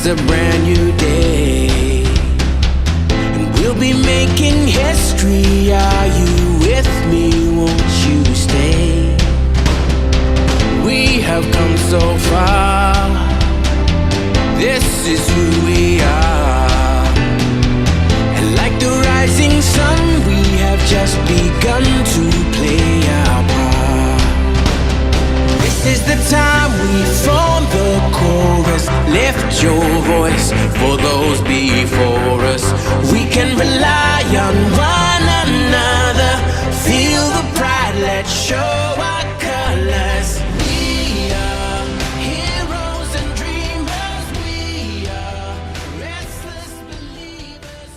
It's a brand new day, and we'll be making history. Are you with me? Won't you stay? We have come so far. This is who we are. And like the rising sun, we have just begun to play our part. This is the time we form the chorus. Lift your voice for those before us. We can rely on one another. Feel the pride, let's show our colors. We are heroes and dreamers. We are restless believers.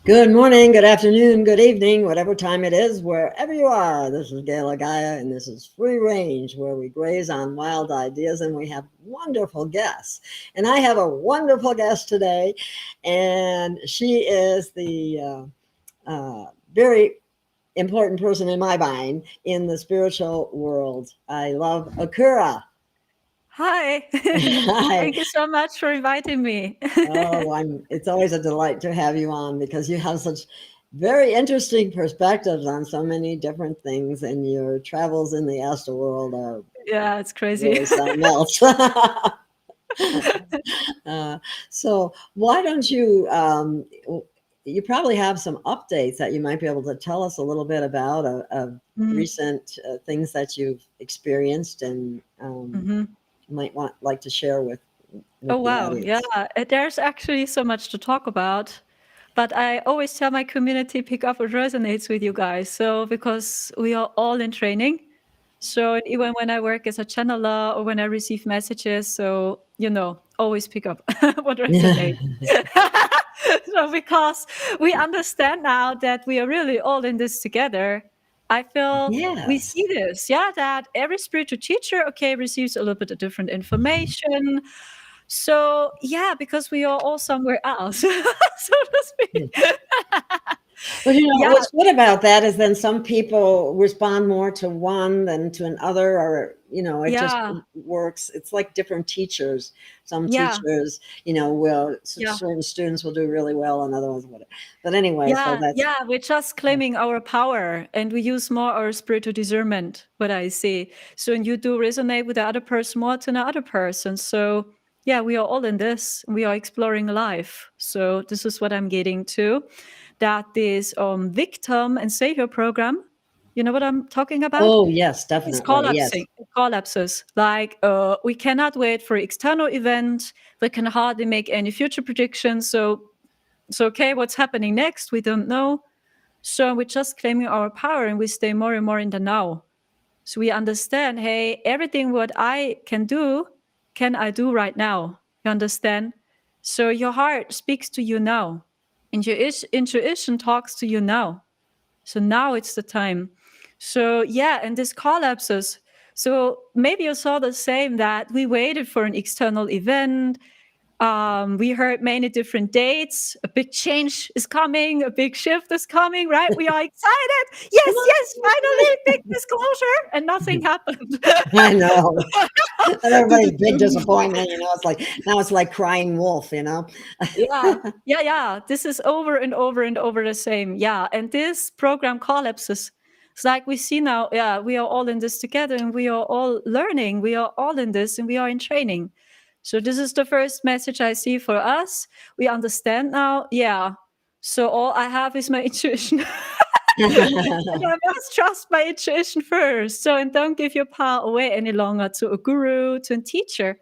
Good morning, good afternoon, good evening, whatever time it is, wherever you are. This is Gail Of Gaia, and this is Free Range, where we graze on wild ideas, and we have wonderful guests. And I have a wonderful guest today, and she is the very important person in my mind in the spiritual world. I love Akura. Hi. Hi. Thank you so much for inviting me. It's always a delight to have you on because you have such very interesting perspectives on so many different things, and your travels in the astral world are Yeah, it's crazy. really something else. So why don't you, you probably have some updates that you might be able to tell us a little bit about of recent things that you've experienced and might like to share with Oh, wow. the Yeah, audience. there's actually so much to talk about. But I always tell my community, pick up what resonates with you guys. So, because we are all in training. So even when I work as a channeler or when I receive messages, so, always pick up what resonates. So because we understand now that we are really all in this together, I feel we see this, that every spiritual teacher, receives a little bit of different information. So, because we are all somewhere else, so to speak. Well, what's good about that is then some people respond more to one than to another, or, it just works. It's like different teachers. Some teachers, certain students will do really well and other ones wouldn't. But anyway, so that's... we're just claiming our power and we use more our spiritual discernment, what I see. So, and you do resonate with the other person more than the other person. So, we are all in this. We are exploring life. So this is what I'm getting to. That this victim and savior program, you know what I'm talking about? Oh, yes, definitely. It's collapsing. Yes. It collapses. Like we cannot wait for external event. We can hardly make any future predictions. So okay, what's happening next? We don't know. So we're just claiming our power and we stay more and more in the now. So we understand, hey, everything what I can do, can I do right now? You understand? So your heart speaks to you now. And your intuition talks to you now. So now it's the time. So and this collapses. So maybe you saw the same, that we waited for an external event. We heard many different dates. A big change is coming. A big shift is coming, right? We are excited. Yes, finally, big disclosure. And nothing happened. I know. And everybody's big disappointment, it's like crying wolf, Yeah. This is over and over and over the same. Yeah. And this program collapses. It's like we see now, we are all in this together and we are all learning. We are all in this and we are in training. So this is the first message I see for us. We understand now. Yeah. So all I have is my intuition. And I must trust my intuition first. So, and don't give your power away any longer to a guru, to a teacher.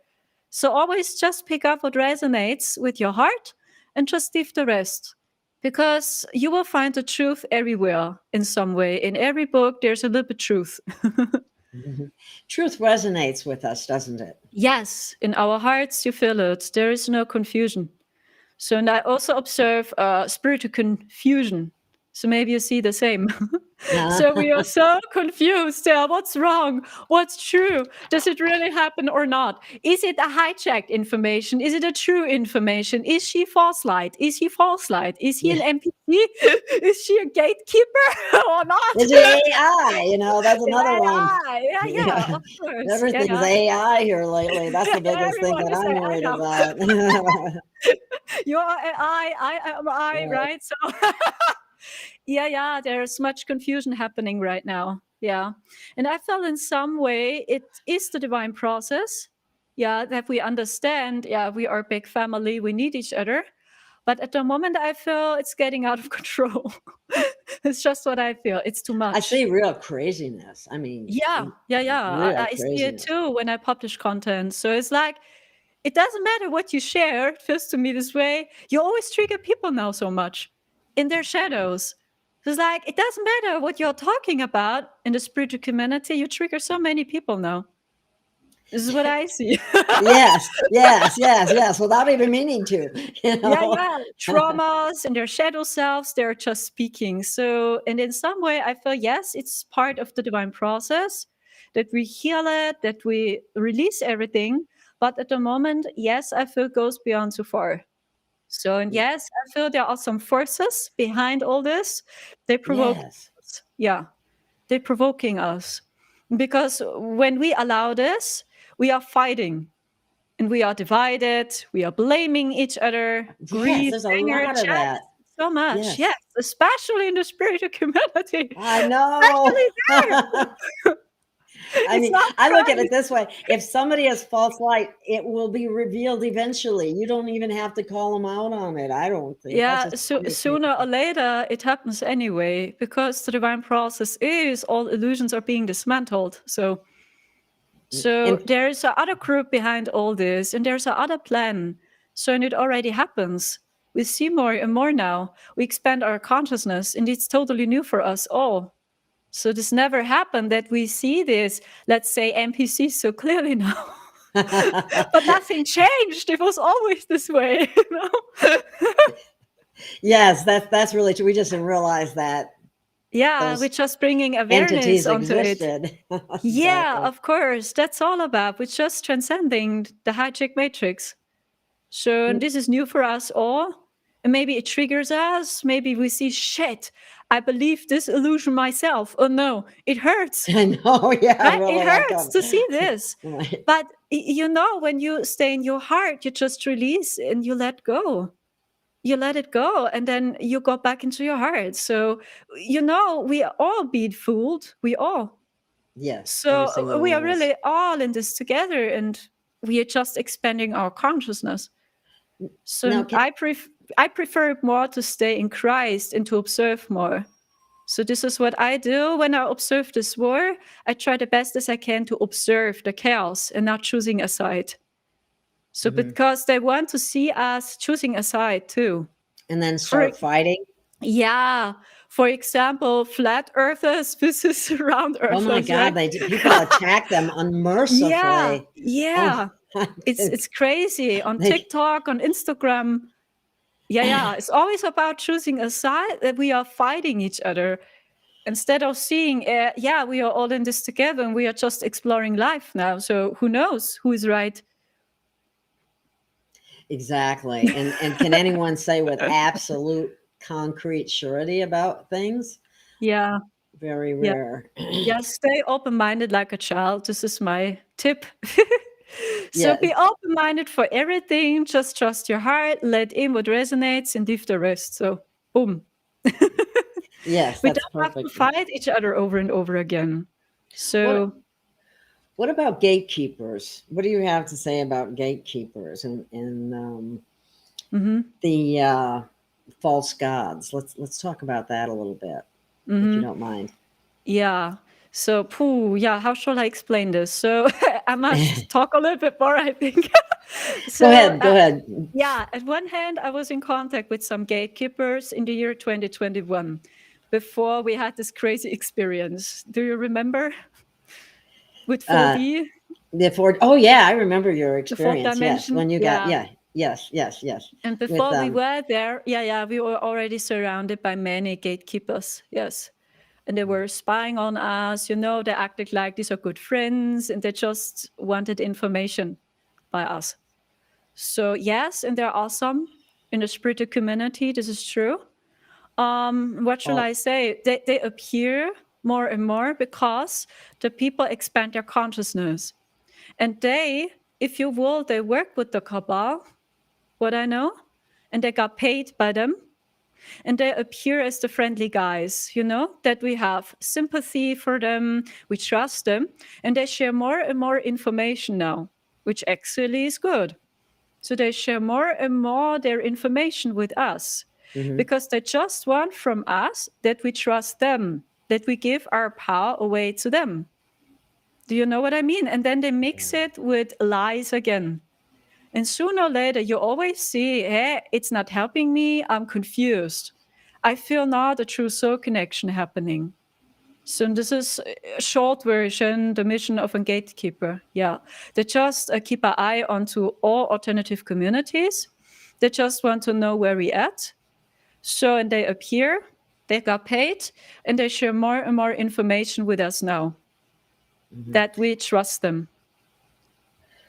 So always just pick up what resonates with your heart and just leave the rest. Because you will find the truth everywhere in some way. In every book, there's a little bit truth. Truth resonates with us, doesn't it? Yes, in our hearts, you feel it. There is no confusion. So, and I also observe spiritual confusion. So maybe you see the same. So we are so confused. What's wrong? What's true? Does it really happen or not? Is it a hijacked information? Is it a true information? Is she false light? Is he false light? Is he an Yeah. NPC? Is she a gatekeeper or not? Is it AI? You know, that's another one. Yeah, of course. Everything's AI here lately. That's the biggest thing Everyone that is I'm AI worried now. about. You are I am I, Right. right? So yeah, there's much confusion happening right now. Yeah. And I felt in some way it is the divine process. Yeah, that we understand, yeah, we are a big family, we need each other. But at the moment I feel it's getting out of control. It's just what I feel. It's too much. I see real craziness. I mean, Yeah. real I see it craziness. too when I publish content. So it's like, it doesn't matter what you share. It feels to me this way. You always trigger people now so much in their shadows. It's like, it doesn't matter what you're talking about in the spiritual community. You trigger so many people now. This is what I see. Yes. Without even meaning to, you know. Yeah. Traumas and their shadow selves, they're just speaking. So, and in some way, I feel, yes, it's part of the divine process that we heal it, that we release everything. But at the moment, yes, I feel it goes beyond too far. So, and yes, I feel there are some forces behind all this. They provoke Yes. us. Yeah, they're provoking us. Because when we allow this, we are fighting and we are divided, we are blaming each other, Yes, grief, there's a anger, lot of jealousy, that. so much. Yes. Yes, especially in the spiritual community. I know. Especially there. I It's mean, not I look at fun. it this way. If somebody is false light, it will be revealed eventually. You don't even have to call them out on it. I don't think. That's Yeah, just so my sooner or opinion. later it happens anyway, because the divine process is all illusions are being dismantled. So And there's a other group behind all this, and there's a other plan. So and it already happens. We see more and more now. We expand our consciousness, and it's totally new for us all. So this never happened that we see this, let's say, NPC so clearly now. But nothing changed. It was always this way, you know? yes, that's really true. We just didn't realize that Yeah, we're those just bringing awareness entities onto it. existed. Yeah, Exactly. of course. That's all about. We're just transcending the hijack matrix. So and this is new for us all. And maybe it triggers us. Maybe we see, shit, I believe this illusion myself. Oh no, it hurts. I know. Yeah, Right? It really. That hurts comes. to see this. Right. But you know, when you stay in your heart, you just release and you let go. You let it go, and then you go back into your heart. So, you know, we are all being fooled. We all. Yes, every So single we one are of us. really all in this together, and we are just expanding our consciousness. Now, So I prefer more to stay in Christ and to observe more. So this is what I do when I observe this war. I try the best as I can to observe the chaos and not choosing a side. So because they want to see us choosing a side too. and then For start fighting. yeah, for example, flat earthers versus round Oh my earthers, God, right? they people attack them Yeah, unmercifully. Oh yeah. my goodness. It's crazy on They, TikTok, on Instagram. Yeah. It's always about choosing a side that we are fighting each other instead of seeing, yeah, we are all in this together and we are just exploring life now. So who knows who is right? exactly. And can anyone say with absolute concrete surety about things? Yeah. Very Yeah. rare. Yeah. Stay open minded like a child. This is my tip. So Yeah. be open minded for everything. Just trust your heart, let in what resonates, and leave the rest. So, boom. Yes, We that's don't have to perfect. fight each other over and over again. What So, what about gatekeepers? What do you have to say about gatekeepers and mhm, the false gods? Let's talk about that a little bit, if you mhm. don't mind. Yeah. So, pooh, yeah, how shall I explain this? So, I must talk a little bit more, I think. Go So, ahead. Go ahead. yeah, at one hand, I was in contact with some gatekeepers in the year 2021 before we had this crazy experience. Do you remember with Uh, 4D, the fourth. Oh yeah, I remember your the fourth experience. Yes, dimension? when you got Yeah. yes. And With before we were there, we were already surrounded by many gatekeepers. Yes. and they were spying on us. They acted like these are good friends, and they just wanted information by us. So yes, and there are some in the spiritual community. This is true. What shall Oh, I say? They appear more and more because the people expand their consciousness. And they, if you will, they work with the Cabal, what I know, and they got paid by them. And they appear as the friendly guys, that we have sympathy for them, we trust them, and they share more and more information now, which actually is good. So they share more and more their information with us because they just want from us that we trust them, that we give our power away to them. Do you know what I mean? And then they mix it with lies again. And sooner or later, you always see, hey, it's not helping me. I'm confused. I feel not a true soul connection happening. So this is a short version, the mission of a gatekeeper. Yeah, they just keep an eye onto all alternative communities. They just want to know where we at. So, and they appear, they got paid, and they share more and more information with us now that we trust them.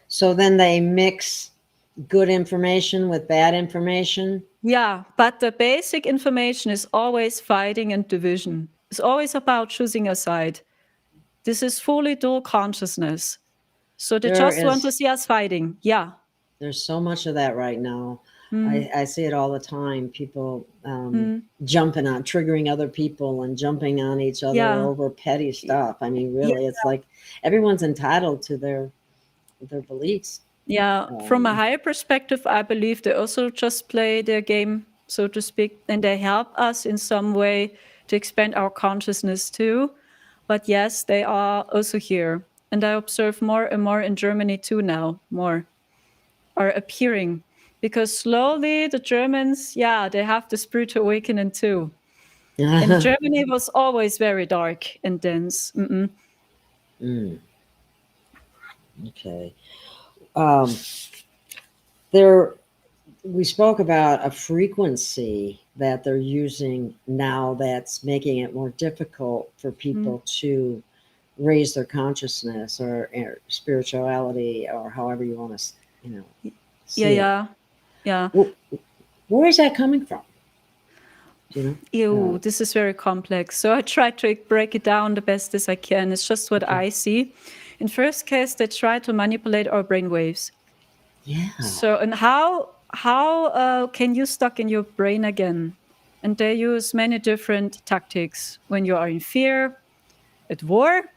so then they mix good information with bad information. Yeah, but the basic information is always fighting and division. It's always about choosing a side. This is fully dual consciousness. So they There just want to is see us fighting. Yeah. there's so much of that right now. I see it all the time. People jumping on, triggering other people and jumping on each other Yeah. over petty stuff. I mean, Yeah. really, it's like everyone's entitled to their beliefs. Yeah. From a higher perspective, I believe they also just play their game, so to speak, and they help us in some way to expand our consciousness too. But yes, they are also here. And I observe more and more in Germany too now, more are appearing. Because slowly the Germans, yeah, they have the spiritual awakening too. And Germany was always very dark and dense. Okay. There, we spoke about a frequency that they're using now that's making it more difficult for people to raise their consciousness or spirituality or however you want to, see it. Yeah. Where is that coming from? Do you know? Ew, this is very complex. So I try to break it down the best as I can. It's just what I see. In first case, they try to manipulate our brain waves. Yeah. So, and how can you stuck in your brain again? And they use many different tactics. When you are in fear, at war,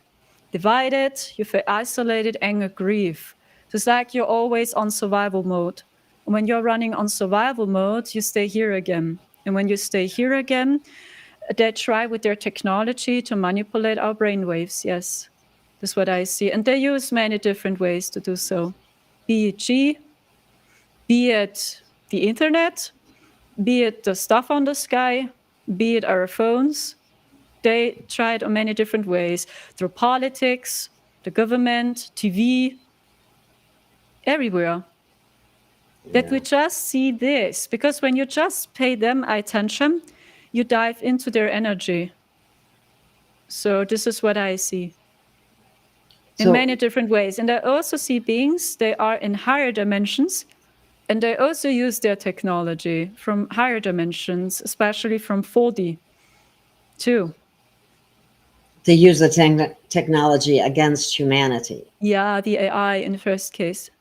divided, you feel isolated, anger, grief. So it's like you're always on survival mode. And when you're running on survival mode, you stay here again. And when you stay here again, they try with their technology to manipulate our brainwaves. Yes, that's what I see. And they use many different ways to do so. Be it G, be it the internet, be it the stuff on the sky, be it our phones. They try it on many different ways, through politics, the government, TV, everywhere. That we just see this, because when you just pay them attention, you dive into their energy. So this is what I see in many different ways. And I also see beings, they are in higher dimensions, and they also use their technology from higher dimensions, especially from 4D too. To use the technology against humanity. Yeah, the AI in the first case.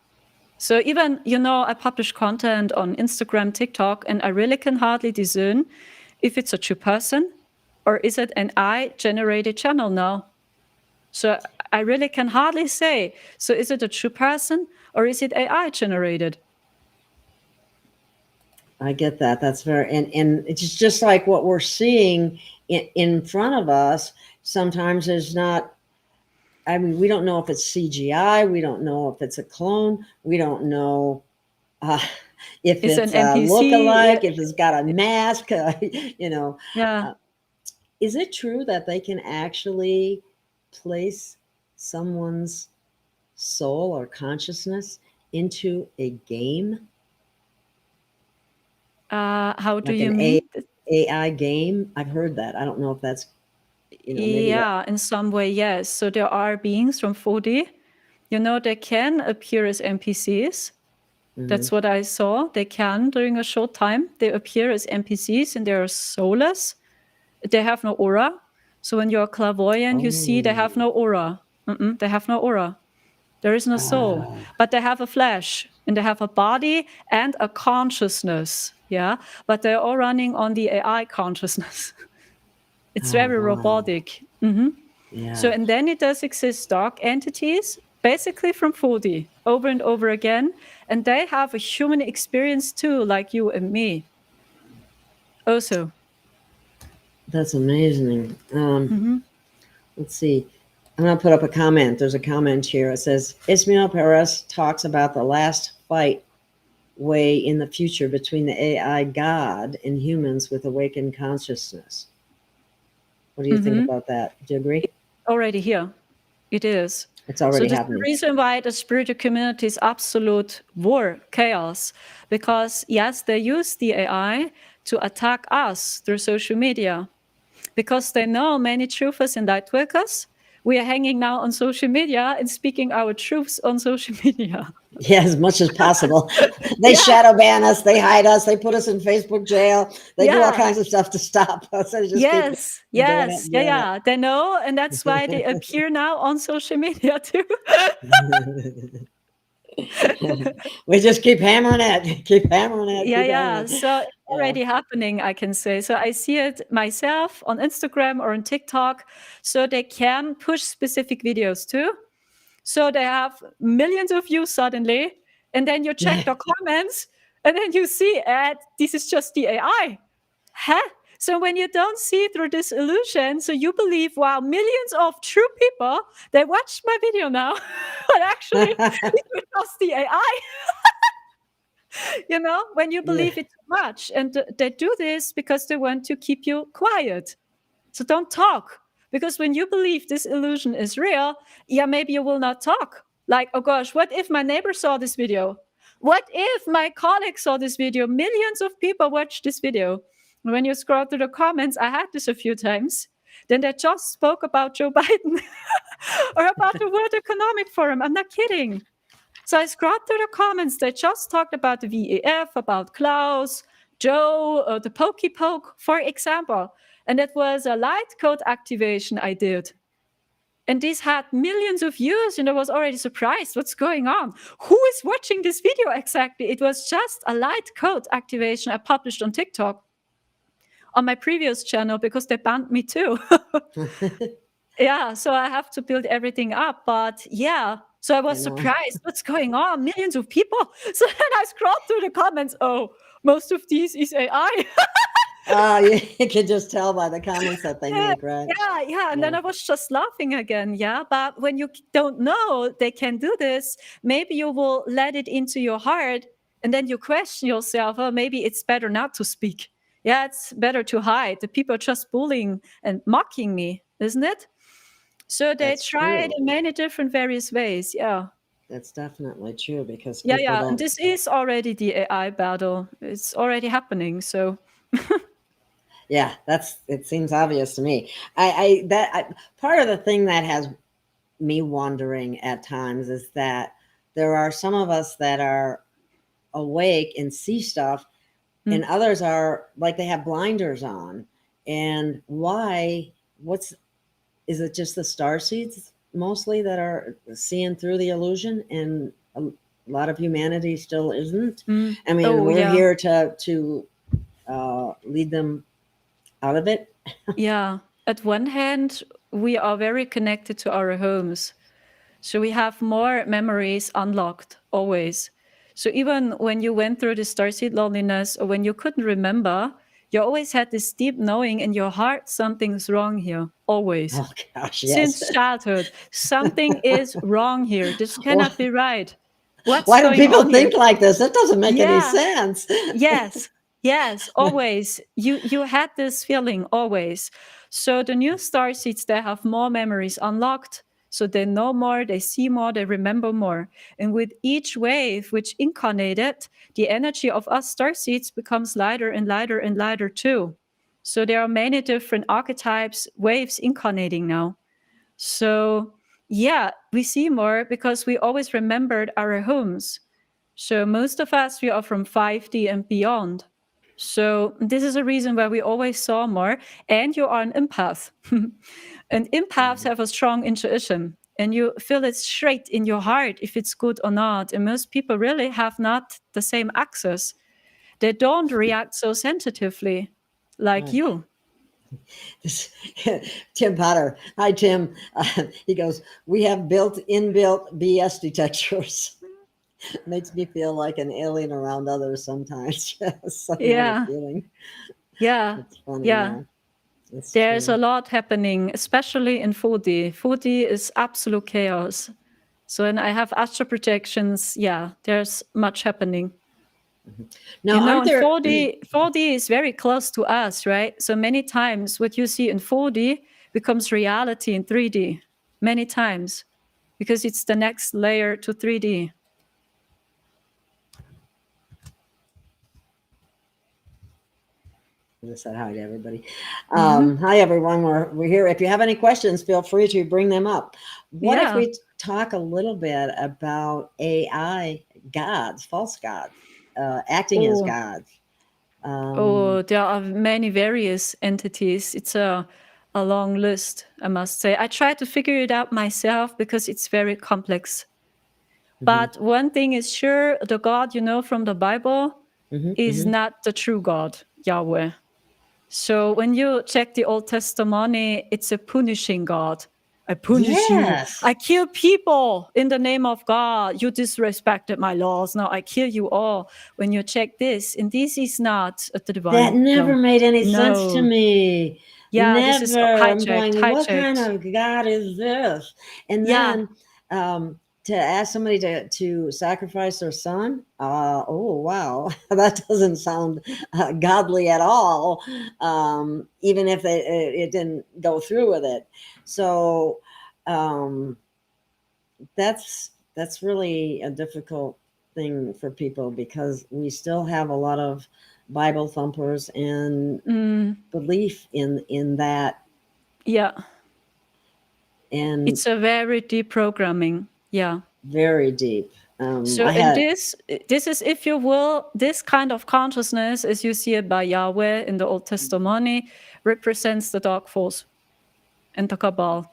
So even, I publish content on Instagram, TikTok, and I really can hardly discern if it's a true person or is it an AI-generated channel now. So I really can hardly say, so is it a true person or is it AI-generated? I get that. That's very, and it's just like what we're seeing in front of us sometimes is not, I mean, we don't know if it's CGI. We don't know if it's a clone. We don't know if It's it's an a NPC. lookalike, if it's got a mask, Yeah. Is it true that they can actually place someone's soul or consciousness into a game? How do Like you an mean? AI game? I've heard that. I don't know if that's maybe that. Yeah, in some way, yes. So there are beings from 4D, they can appear as NPCs. That's what I saw. They can, during a short time, they appear as NPCs and they are soulless. They have no aura. So when you're clairvoyant, you see they have no aura. They have no aura. There is no soul. But they have a flesh and they have a body and a consciousness. Yeah. But they're all running on the AI consciousness. It's very robotic. Yeah. So, and then it does exist dark entities, basically from 4D, over and over again. And they have a human experience too, like you and me. Also. That's amazing. Let's see. I'm going to put up a comment. There's a comment here. It says, Ismael Perez talks about the last fight way in the future between the AI God and humans with awakened consciousness. What do you think about that? Do you agree? Already here. It is. It's already so happening. The reason why the spiritual community is absolute war, chaos, because yes, they use the AI to attack us through social media, because they know many truthers and light workers. We are hanging now on social media and speaking our truths on social media. Yeah, as much as possible. They shadow ban us, they hide us, they put us in Facebook jail, they do all kinds of stuff to stop us. Yes. They know, and that's why they appear now on social media too. We just keep hammering it. Yeah. So it's already happening, I can say. So I see it myself on Instagram or on TikTok. So they can push specific videos too. So they have millions of views suddenly. And then you check the comments and then you see, this is just the AI. Huh? So when you don't see through this illusion, so you believe, wow, millions of true people, they watched my video now. But actually, it was just the AI. When you believe it too much. And they do this because they want to keep you quiet. So don't talk. Because when you believe this illusion is real, maybe you will not talk. Like, oh gosh, what if my neighbor saw this video? What if my colleague saw this video? Millions of people watched this video. When you scroll through the comments, I had this a few times. Then they just spoke about Joe Biden or about the World Economic Forum. I'm not kidding. So I scrolled through the comments. They just talked about the VEF, about Klaus, Joe, the Pokey Poke, for example. And it was a light code activation I did. And this had millions of views, and I was already surprised. What's going on? Who is watching this video exactly? It was just a light code activation I published on TikTok on my previous channel because they banned me too. Yeah, so I have to build everything up. But yeah, so I was surprised. What's going on? Millions of people. So then I scrolled through the comments. Oh, most of these is AI. You can just tell by the comments that they make, right? Yeah. And then I was just laughing again. Yeah. But when you don't know they can do this, maybe you will let it into your heart and then you question yourself, oh, maybe it's better not to speak. Yeah, it's better to hide. The people are just bullying and mocking me, isn't it? So they try it in many different various ways. Yeah. That's definitely true because And this is already the AI battle. It's already happening. So yeah, it seems obvious to me. Part of the thing that has me wondering at times is that there are some of us that are awake and see stuff, and others are like they have blinders on. And why? Is it just the starseeds mostly that are seeing through the illusion, and a lot of humanity still isn't? I mean, we're here to lead them out of it. Yeah. At one hand, we are very connected to our homes. So we have more memories unlocked always. So even when you went through the starseed loneliness or when you couldn't remember, you always had this deep knowing in your heart, something's wrong here, always. Oh gosh, yes. Since childhood, something is wrong here. This cannot be right. Why do people think like this? That doesn't make any sense. Yes, always. You had this feeling always. So the new starseeds, they have more memories unlocked. So they know more, they see more, they remember more. And with each wave which incarnated, the energy of us starseeds becomes lighter and lighter and lighter too. So there are many different archetypes, waves incarnating now. So yeah, we see more because we always remembered our homes. So most of us, we are from 5D and beyond. So this is a reason why we always saw more. And you are an empath. And empaths have a strong intuition. And you feel it straight in your heart if it's good or not. And most people really have not the same access. They don't react so sensitively like Right. you. Tim Potter. Hi, Tim. He goes, we have inbuilt BS detectors. Makes me feel like an alien around others sometimes. Yes, I know the Yeah. feeling. Yeah. It's funny. Yeah. It's There's true. a lot happening, especially in 4D. 4D is absolute chaos. So when I have astral projections, yeah, there's much happening. Now, aren't And there? 4D is very close to us, right? So many times what you see in 4D becomes reality in 3D. Many times. Because it's the next layer to 3D. I just said hi to everybody. Hi, everyone. We're here. If you have any questions, feel free to bring them up. What if Yeah. we talk a little bit about AI gods, false gods, acting as gods? There are many various entities. It's a long list, I must say. I tried to figure it out myself because it's very complex. But one thing is sure, the God you know from the Bible is not the true God, Yahweh. So when you check the Old Testament, it's a punishing God. I punish you. Yes. I kill people in the name of God. You disrespected my laws. Now I kill you all. When you check this, and this is not the divine. That never made any sense to No. me. Yeah, this is Never. I'm hijacked. going, what kind of God is this? And Yeah. then to ask somebody to sacrifice their son, oh, wow. That doesn't sound godly at all, even if it didn't go through with it. So that's really a difficult thing for people because we still have a lot of Bible thumpers and belief in that. Yeah. And It's a very deep programming. Yeah. very deep. So in this is, if you will, this kind of consciousness, as you see it by Yahweh in the Old Testament, represents the dark force and the Cabal.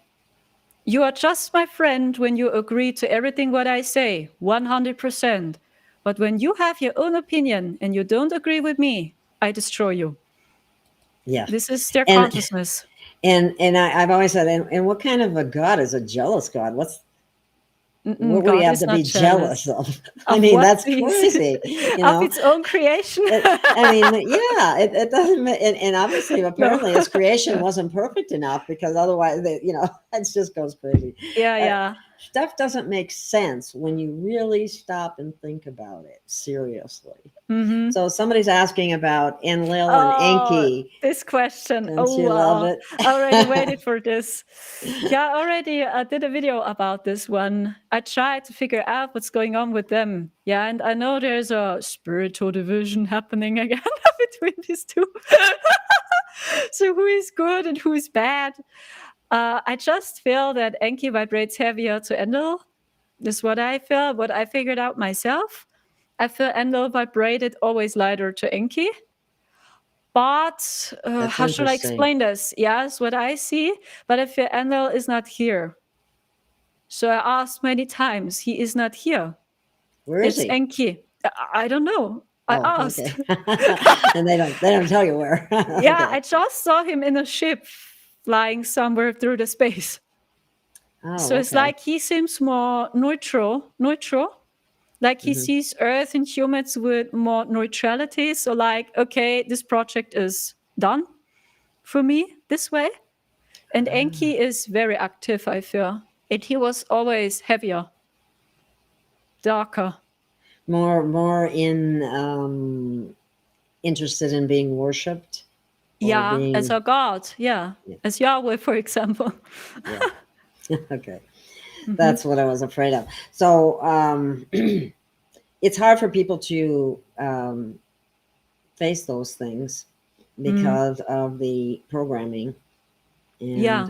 You are just my friend when you agree to everything what I say, 100%. But when you have your own opinion and you don't agree with me, I destroy you. Yeah. This is their And consciousness. I've always said, and what kind of a God is a jealous God? What would God he have is to not be jealous of? I Of mean, what that's please? crazy. Of its own creation. I mean, yeah, it doesn't, and obviously, apparently, No. his creation wasn't perfect enough because otherwise, it just goes crazy. Yeah. Stuff doesn't make sense when you really stop and think about it seriously. So somebody's asking about Enlil and Enki. This question. Don't you love it? I already waited for this. Yeah, I already did a video about this one. I tried to figure out what's going on with them. Yeah, and I know there's a spiritual division happening again between these two. So who is good and who is bad? I just feel that Enki vibrates heavier to Enlil. This is what I feel, what I figured out myself. I feel Enlil vibrated always lighter to Enki. But how should I explain this? Yes, what I see, but I feel Enlil is not here. So I asked many times, he is not here. Where is It's he? Enki. I don't know. I asked. Okay. And they don't tell you where. Yeah, Okay. I just saw him in a ship flying somewhere through the space. Oh, So it's okay. like he seems more neutral. Like he sees Earth and humans with more neutrality. So like, okay, this project is done for me this way. And Enki is very active, I feel. And he was always heavier, darker. More in interested in being worshipped. Yeah, as a god. Yeah, as Yahweh, for example. Yeah. Okay. That's what I was afraid of. So it's hard for people to face those things because of the programming. And Yeah.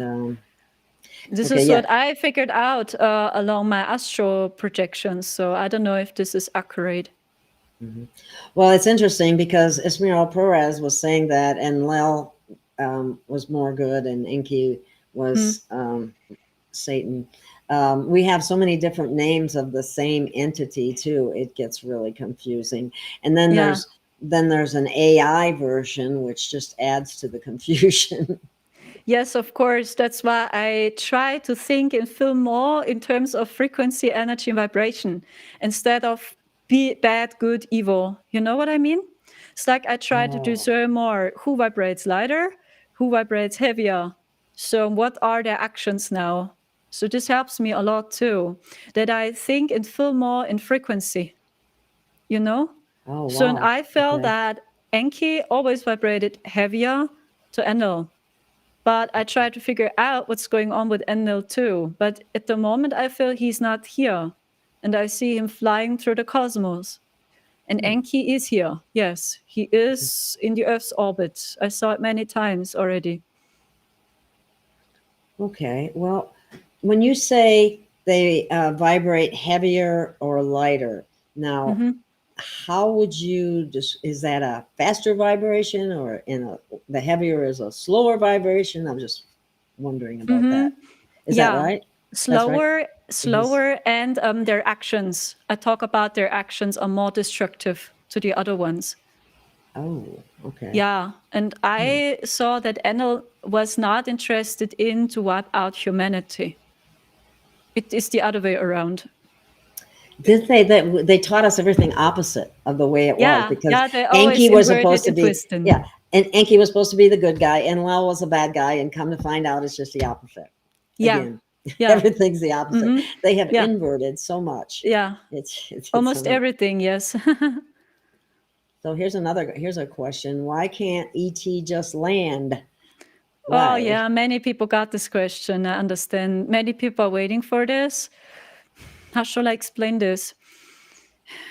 This okay, is yeah. what I figured out along my astral projections. So I don't know if this is accurate. Well, it's interesting because Esmeralda Perez was saying that Enlil was more good and Enki was Satan. We have so many different names of the same entity too. It gets really confusing. And then Yeah. there's an AI version which just adds to the confusion. Yes, of course. That's why I try to think and feel more in terms of frequency, energy, and vibration instead of bad, good, evil. You know what I mean? It's like I try to Oh, discern more who vibrates lighter, who vibrates heavier. So, what are their actions now? So, this helps me a lot too, that I think and feel more in frequency, you know? oh So, and wow. I felt Okay. that Enki always vibrated heavier to Enlil. But I try to figure out what's going on with Enlil too. But at the moment, I feel he's not here. And I see him flying through the cosmos. And Enki is here. Yes, he is in the Earth's orbit. I saw it many times already. Okay. Well, when you say they vibrate heavier or lighter, now how would you just, is that a faster vibration or the heavier is a slower vibration? I'm just wondering about that. Is that Yeah, right? That's right. slower, slower, and their actions. I talk about their actions are more destructive to the other ones. Oh, okay. Yeah, and I saw that Enel was not interested in to wipe out humanity. It is the other way around. Did they that they taught us everything opposite of the way it was, Yeah, because yeah, they always Enki was inverted supposed to and be, twisted. yeah, and Enki was supposed to be the good guy, and Lel was a bad guy, and come to find out it's just the opposite. Yeah, Again, yeah, everything's the opposite. They have yeah, inverted so much. yeah. It's Almost something. everything, yes. So here's a question. Why can't ET just land? Oh, Why? yeah, many people got this question. I understand. Many people are waiting for this. How shall I explain this?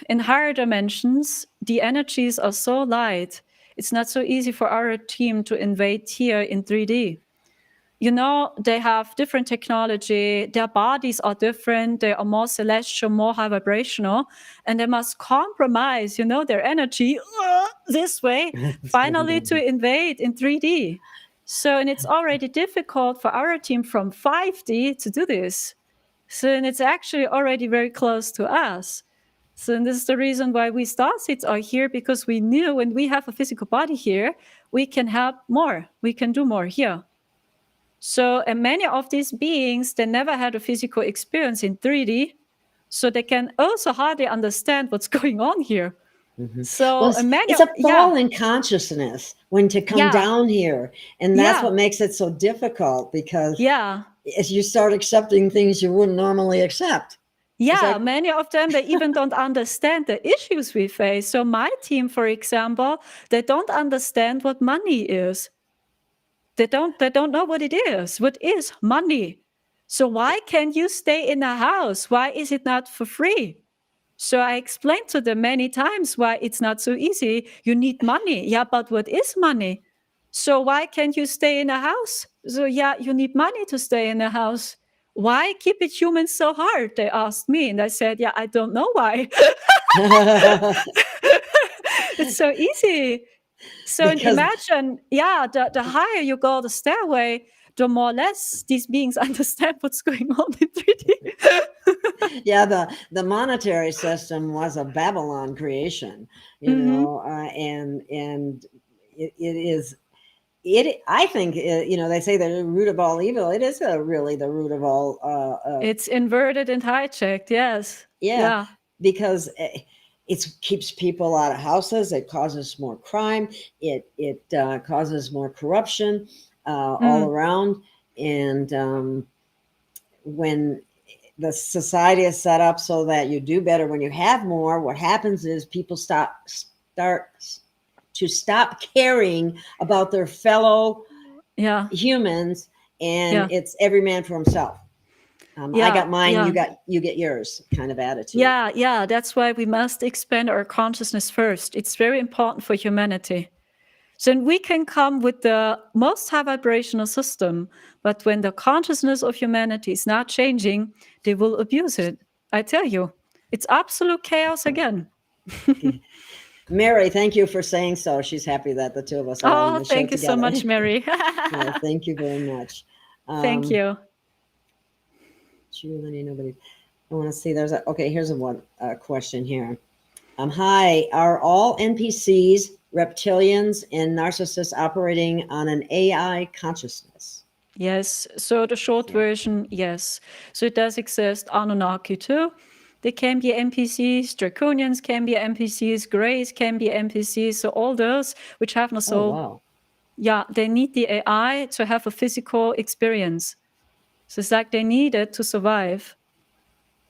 In higher dimensions, the energies are so light, it's not so easy for our team to invade here in 3D. You know, they have different technology, their bodies are different, they are more celestial, more high vibrational, and they must compromise, you know, their energy this way, finally to invade in 3D. So, and it's already difficult for our team from 5D to do this. So, and it's actually already very close to us. So, and this is the reason why we starseeds are here, because we knew when we have a physical body here, we can help more, we can do more here. So, and many of these beings, they never had a physical experience in 3D, so they can also hardly understand what's going on here. Well, So, it's a fall in consciousness when to come yeah, down here, and that's yeah, what makes it so difficult, because yeah. as you start accepting things you wouldn't normally accept. It's Yeah, like, many of them, they even don't understand the issues we face. So my team, for example, they don't understand what money is. They don't know what it is. What is money? So why can't you stay in a house? Why is it not for free? So I explained to them many times why it's not so easy. You need money. Yeah, but what is money? So why can't you stay in a house? So yeah, you need money to stay in a house. Why keep it human so hard? They asked me, and I said, yeah, I don't know why. It's so easy. So because imagine, yeah, the higher you go the stairway, the more or less these beings understand what's going on in 3D. yeah, the monetary system was a Babylon creation, and it is it. I think they say the root of all evil. It is really the root of all. It's inverted and hijacked, yes. Yeah, Yeah. because it keeps people out of houses. It causes more crime. It causes more corruption all around. And when the society is set up so that you do better when you have more, what happens is people start to stop caring about their fellow Yeah. humans, and Yeah. it's every man for himself. I Yeah. got mine, Yeah. you get yours kind of attitude. Yeah. Yeah. That's why we must expand our consciousness first. It's very important for humanity. So we can come with the most high vibrational system, but when the consciousness of humanity is not changing, they will abuse it. I tell you, it's absolute chaos again. Mary, thank you for saying so. She's happy that the two of us are on Oh, the show thank you so together. much, Mary. Yeah, thank you very much. Thank you. Julie, nobody. I want to see. There's a okay. Here's a question here. Hi, are all NPCs reptilians and narcissists operating on an AI consciousness? Yes. So the short version, yes. So it does exist. Anunnaki too. They can be NPCs. Draconians can be NPCs. Greys can be NPCs. So all those which have no soul. Oh, wow. Yeah, they need the AI to have a physical experience. So it's like they need it to survive.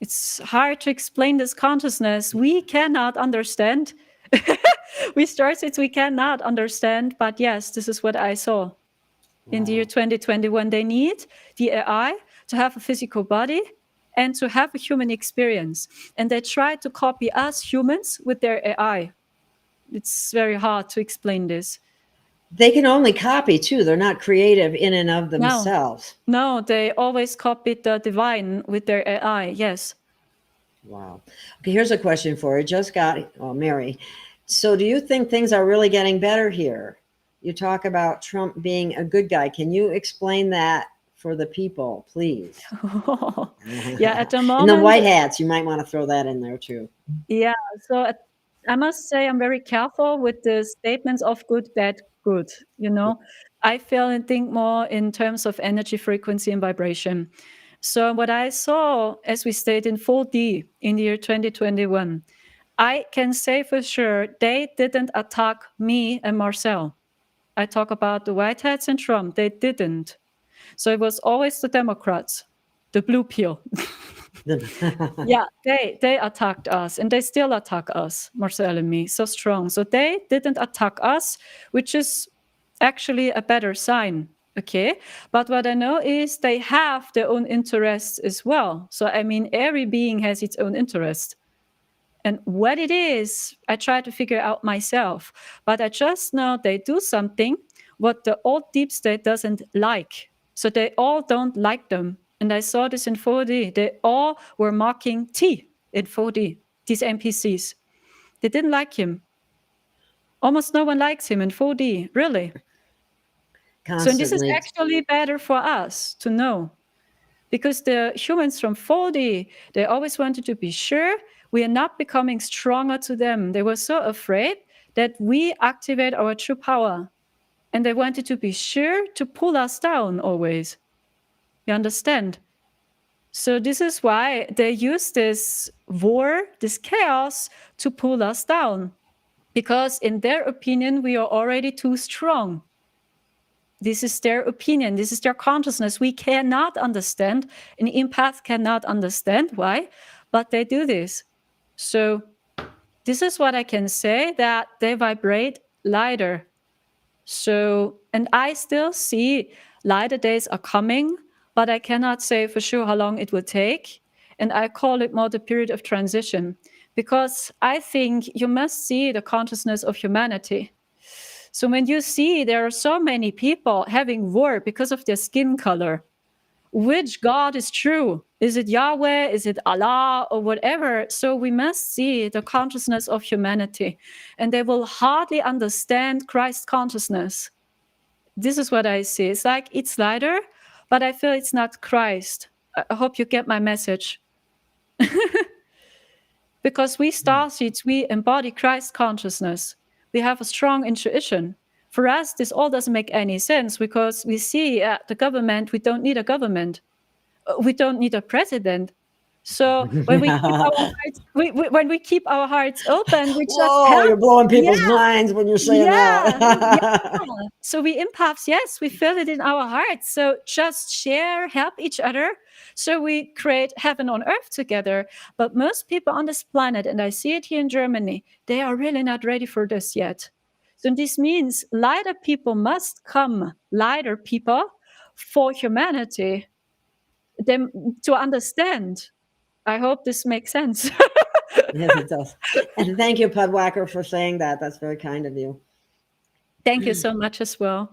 It's hard to explain this consciousness. We cannot understand. We started, we cannot understand. But yes, this is what I saw. In the year 2021, they need the AI to have a physical body and to have a human experience. And they try to copy us humans with their AI. It's very hard to explain this. They can only copy too. They're not creative in and of themselves. No, they always copied the divine with their AI. Yes. Wow. Okay, here's a question for you. Just got Mary. So do you think things are really getting better here? You talk about Trump being a good guy. Can you explain that for the people, please? Yeah, at the moment. And the white hats, you might want to throw that in there too. Yeah, so I must say I'm very careful with the statements of good, bad, good. You know, I feel and think more in terms of energy, frequency, and vibration. So what I saw, as we stayed in 4D in the year 2021, I can say for sure they didn't attack me and Marcel. I talk about the white hats and Trump. They didn't. So it was always the Democrats, the blue pill. Yeah, they attacked us, and they still attack us, Marcel and me, so strong. So they didn't attack us, which is actually a better sign. Okay, but what I know is they have their own interests as well. So I mean, every being has its own interest. And what it is, I try to figure out myself. But I just know they do something what the old deep state doesn't like. So they all don't like them. And I saw this in 4D. They all were mocking T in 4D, these NPCs. They didn't like him. Almost no one likes him in 4D, really. Constantly. So this is actually better for us to know. Because the humans from 4D, they always wanted to be sure we are not becoming stronger to them. They were so afraid that we activate our true power. And they wanted to be sure to pull us down always. You understand? So this is why they use this war, this chaos, to pull us down. Because in their opinion, we are already too strong. This is their opinion. This is their consciousness. We cannot understand. An empath cannot understand why, but they do this. So this is what I can say, that they vibrate lighter. So, and I still see lighter days are coming, but I cannot say for sure how long it will take. And I call it more the period of transition, because I think you must see the consciousness of humanity. So when you see there are so many people having war because of their skin color, which God is true? Is it Yahweh? Is it Allah or whatever? So we must see the consciousness of humanity, and they will hardly understand Christ's consciousness. This is what I see. It's like it's lighter, but I feel it's not Christ. I hope you get my message. Because we starseeds, we embody Christ's consciousness. We have a strong intuition. For us, this all doesn't make any sense, because we see the government, we don't need a government. We don't need a president. So when we keep our hearts, when we keep our hearts open, we just have, you're blowing people's minds when you're saying that. So we empaths, yes, we feel it in our hearts. So just share, help each other. So we create heaven on earth together. But most people on this planet, and I see it here in Germany, they are really not ready for this yet. So this means lighter people must come, lighter people for humanity, them to understand. I hope this makes sense. Yes, it does. And thank you, Pudwacker, for saying that. That's very kind of you. Thank you so much as well.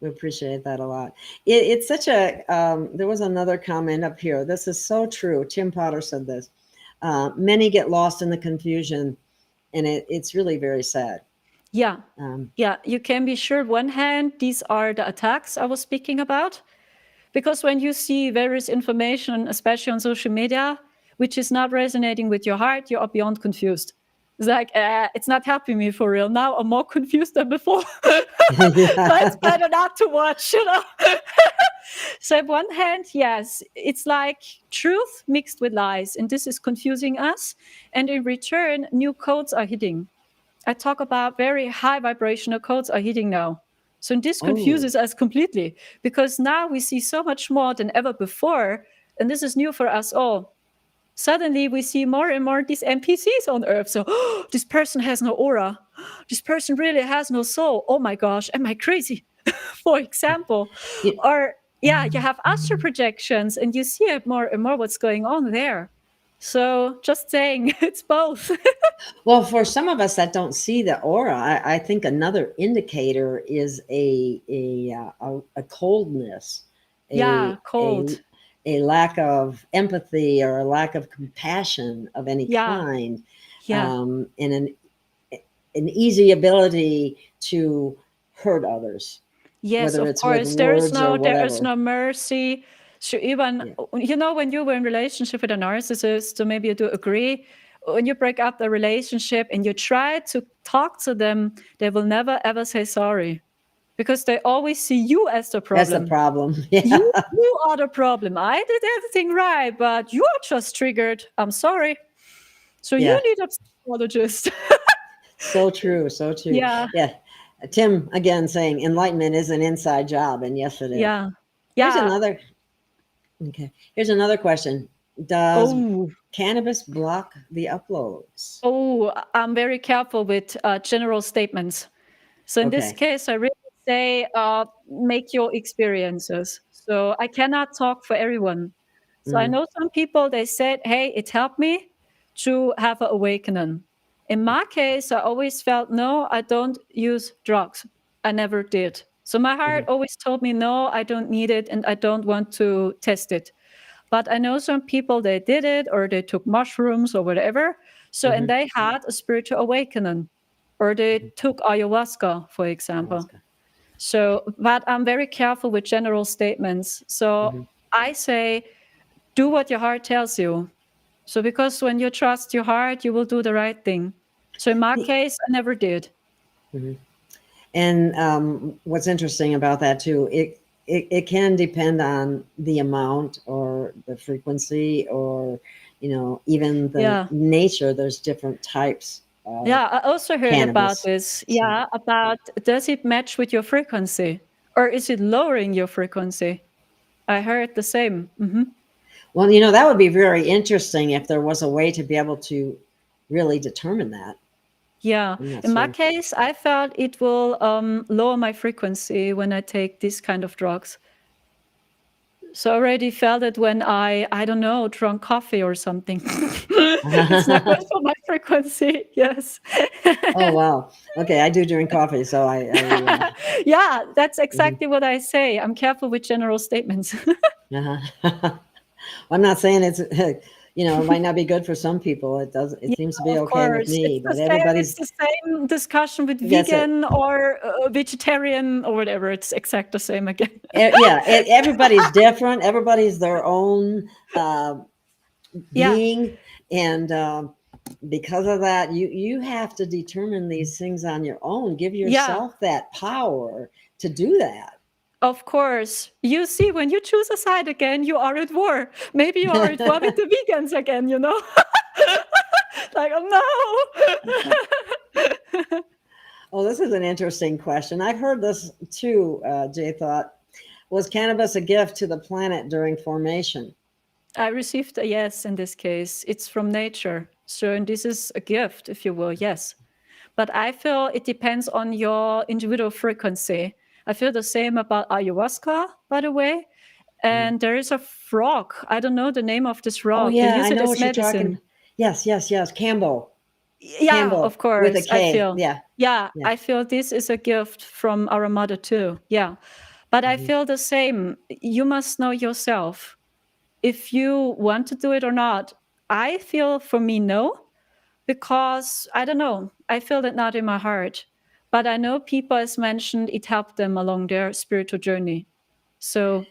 We appreciate that a lot. It's such a, there was another comment up here. This is so true. Tim Potter said this. Many get lost in the confusion, and it's really very sad. Yeah. Yeah, you can be sure. One hand, these are the attacks I was speaking about. Because when you see various information, especially on social media, which is not resonating with your heart, you are beyond confused. It's like, it's not helping me for real. Now I'm more confused than before. So it's better not to watch, you know. So on one hand, yes, it's like truth mixed with lies, and this is confusing us. And in return, new codes are hitting. I talk about very high vibrational codes are hitting now. So this confuses us completely, because now we see so much more than ever before. And this is new for us all. Suddenly we see more and more these NPCs on Earth. So this person has no aura. This person really has no soul. Oh my gosh, am I crazy? For example. Or yeah, you have astral projections and you see it more and more what's going on there. So just saying, it's both. Well, for some of us that don't see the aura, I think another indicator is a coldness, cold. A lack of empathy or a lack of compassion of any kind, and an easy ability to hurt others. Yes, whether of it's course. with There words is no mercy. So even, you know, when you were in relationship with a narcissist, so maybe you do agree, when you break up the relationship and you try to talk to them, they will never ever say sorry, because they always see you as the problem. That's the problem. Yeah. You are the problem. I did everything right, but you are just triggered. I'm sorry. So you need a psychologist. So true. So true. Yeah. Tim again saying enlightenment is an inside job, and yes, it is. Yeah. Here's another. Okay. Here's another question. Does cannabis block the uploads? Oh, I'm very careful with general statements. So in this case, I really say make your experiences. So I cannot talk for everyone. So I know some people, they said, hey, it helped me to have an awakening. In my case, I always felt, no, I don't use drugs. I never did. So my heart always told me, no, I don't need it and I don't want to test it. But I know some people, they did it or they took mushrooms or whatever. So, and they had a spiritual awakening, or they took ayahuasca, for example. So, but I'm very careful with general statements. So I say, do what your heart tells you. So, because when you trust your heart, you will do the right thing. So in my case, I never did. And what's interesting about that too, it can depend on the amount or the frequency or, you know, even the nature. There's different types. I also heard cannabis. About this. Yeah, about does it match with your frequency or is it lowering your frequency? I heard the same. Well, you know, that would be very interesting if there was a way to be able to really determine that. Yeah. In my case, I felt it will lower my frequency when I take this kind of drugs. So I already felt it when I don't know, drank coffee or something. It's not good for my frequency. Yes. Oh, wow. Okay. I do drink coffee. So I yeah, that's exactly what I say. I'm careful with general statements. I'm not saying it's, you know, it might not be good for some people. It does. It seems to be okay with me, but everybody's. It's the same discussion with vegan or vegetarian or whatever. It's exact the same again. Everybody's different. Everybody's their own being, and because of that, you have to determine these things on your own. Give yourself that power to do that. Of course. You see, when you choose a side again, you are at war. Maybe you are at war with the vegans again, you know? Like, oh no. Oh, this is an interesting question. I've heard this too, Jay Thought. Was cannabis a gift to the planet during formation? I received a yes in this case. It's from nature. So, and this is a gift, if you will, yes. But I feel it depends on your individual frequency. I feel the same about ayahuasca, by the way. And there is a frog. I don't know the name of this frog. Oh, yeah, I know what you're talking. Yes. Cambo. Yeah, Campbell of with a course. I K. feel, Yeah. yeah, Yeah. I feel this is a gift from our mother too. Yeah. But I Mhm. feel the same. You must know yourself if you want to do it or not. I feel for me, no, because I don't know. I feel it not in my heart. But I know people, as mentioned, it helped them along their spiritual journey. So,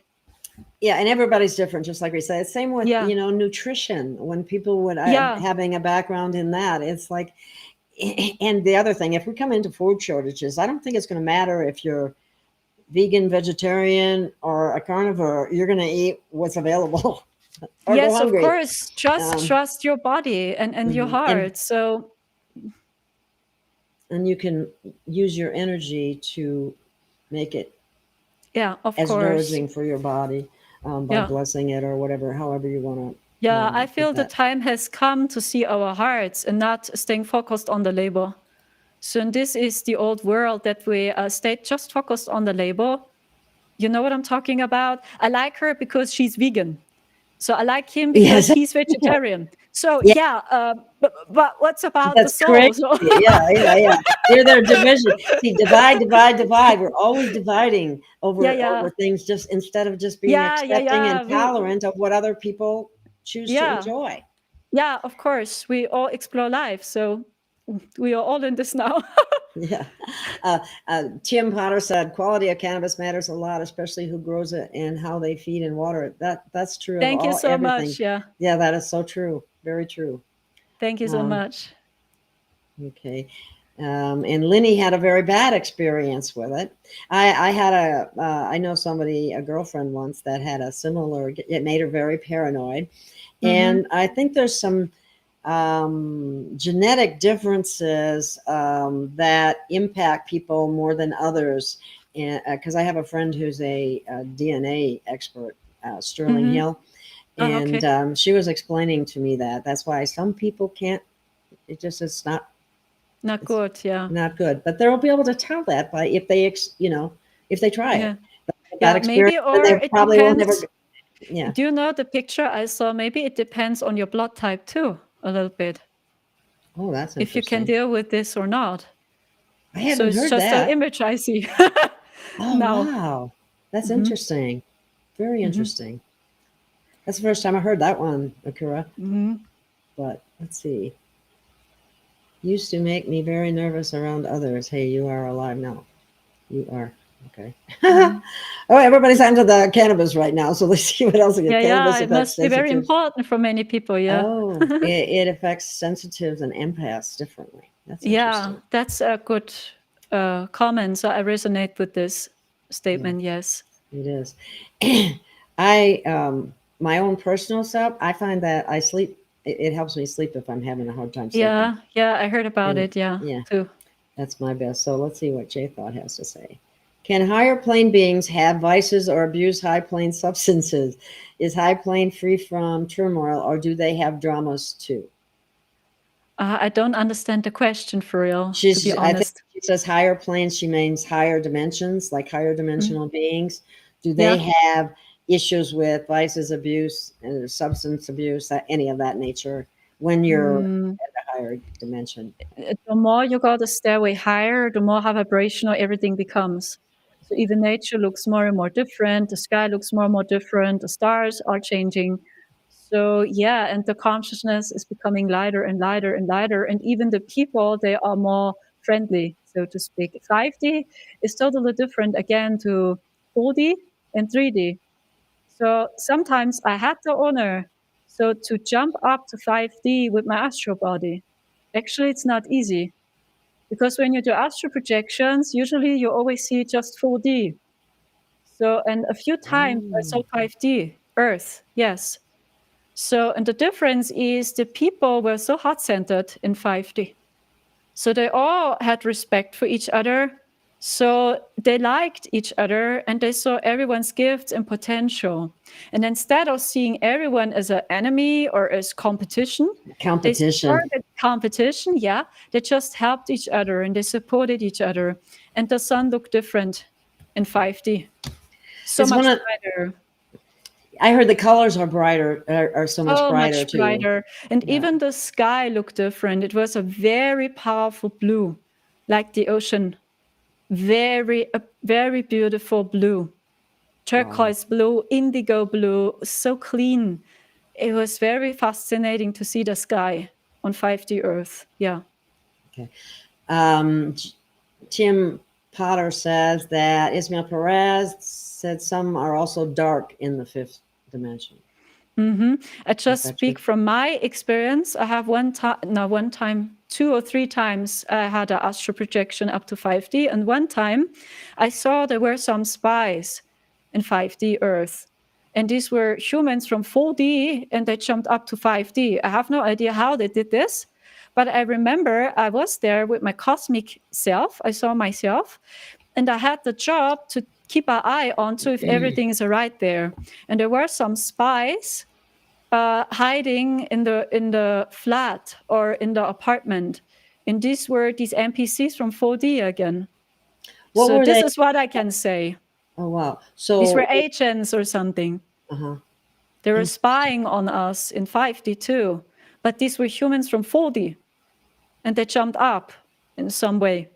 Yeah, and everybody's different, just like we said. Same with, yeah, nutrition. When people would yeah, having a background in that, it's like, and the other thing, if we come into food shortages, I don't think it's going to matter if you're vegan, vegetarian, or a carnivore. You're going to eat what's available or go yes, of hungry. course. Just Um, trust your body and your mhm. heart. So, And you can use your energy to make it yeah, of as course. nourishing for your body, by Yeah. blessing it or whatever, however you want Yeah, I to put feel the that. time has come to see our hearts and not staying focused on the label. So and this is the old world that we stayed just focused on the label. You know what I'm talking about? I like her because she's vegan. So I like him because Yes. he's vegetarian. So Yeah, yeah, but what's about the that's soul? crazy. So Yeah, yeah, yeah. They're division. See, divide, divide, divide. We're always dividing yeah, over yeah, things, just instead of just being yeah, yeah, accepting and yeah. tolerant of what other people choose to Yeah, enjoy. yeah. Of course, we all explore life. So we are all in this now. Yeah. Tim Potter said, "Quality of cannabis matters a lot, especially who grows it and how they feed and water it." That's true of Thank you all so everything. much. Yeah, Yeah, that is so true. Very true. thank you so Um, much. okay. And Lenny had a very bad experience with it. I had I know somebody, a girlfriend once that had a similar, it made her very paranoid. Mm-hmm. And I think there's some genetic differences that impact people more than others. And because I have a friend who's a DNA expert, Sterling Mm-hmm. Hill, Oh, and okay. she was explaining to me that that's why some people can't. It's not Not it's good. Yeah. not good, but they'll be able to tell that by if they if they try it. Yeah. That Yeah. experience, Maybe, then or they it probably will never. depends. Yeah. Do you know the picture I saw? Maybe it depends on your blood type too, a little bit, Oh, that's if you can interesting. deal with this or not. I So haven't it's heard just an that. image I see Oh, now. wow. That's Mm-hmm. interesting. Very Mm-hmm. interesting. That's the first time I heard that one, Akira. Mm-hmm. But let's see. Used to make me very nervous around others. Hey, you are alive now. You are. Okay. Mm-hmm. Oh, everybody's onto the cannabis right now. So let's see what else we Yeah, get. yeah. Cannabis It affects must be very sensitives. important for many people. Yeah. Oh, it affects sensitives and empaths differently. That's Yeah, interesting. that's a good comment. So I resonate with this Yeah, statement. Yes. it is. I my own personal self, I find that I sleep. It helps me sleep if I'm having a hard time sleeping. Yeah. Yeah. I heard about And it. Yeah. yeah, Too. that's my best. So let's see what J Thought has to say. Can higher plane beings have vices or abuse high plane substances? Is high plane free from turmoil, or do they have dramas too? I don't understand the question for real, to be I think honest. she says higher planes. She means higher dimensions, like higher Mm. dimensional beings. Do they Yeah. have issues with vices, abuse, and substance abuse, any of that nature when you're Mm. at a higher dimension? The more you go the stairway higher, the more high vibrational everything becomes. So even nature looks more and more different. The sky looks more and more different. The stars are changing. So yeah, and the consciousness is becoming lighter and lighter and lighter. And even the people, they are more friendly, so to speak. 5D is totally different again to 4D and 3D. So sometimes I had the honor to jump up to 5D with my astral body. Actually, it's not easy because when you do astral projections, usually you always see just 4D. So, and a few times I saw Oh, 5D, Earth, yes. So, and the difference is the people were so heart centered in 5D. So they all had respect for each other. So they liked each other and they saw everyone's gifts and potential. And instead of seeing everyone as an enemy or as competition, they competition. started competition. Yeah. They just helped each other and they supported each other. And the sun looked different in 5D. So It's one much of brighter. I heard the colors are brighter, are so much So brighter much too. brighter. And Yeah. even the sky looked different. It was a very powerful blue, like the ocean. A very beautiful blue. Turquoise blue, indigo blue, so clean. It was very fascinating to see the sky on 5D Earth. Yeah. Okay. Tim Potter says that Ismail Perez said some are also dark in the fifth dimension. I just that true? speak from my experience. I have one time, 2 or 3 times I had an astral projection up to 5D, and one time I saw there were some spies in 5D Earth, and these were humans from 4D, and they jumped up to 5D. I have no idea how they did this, but I remember I was there with my cosmic self. I saw myself, and I had the job to keep an eye on to if everything is all right there. And there were some spies hiding in the flat or in the apartment. And these were these NPCs from 4D again. What So were this they? is what I can say. Oh wow! These were So agents or something. uh-huh. They were spying on us in 5D too. But these were humans from 4D. And they jumped up in some way.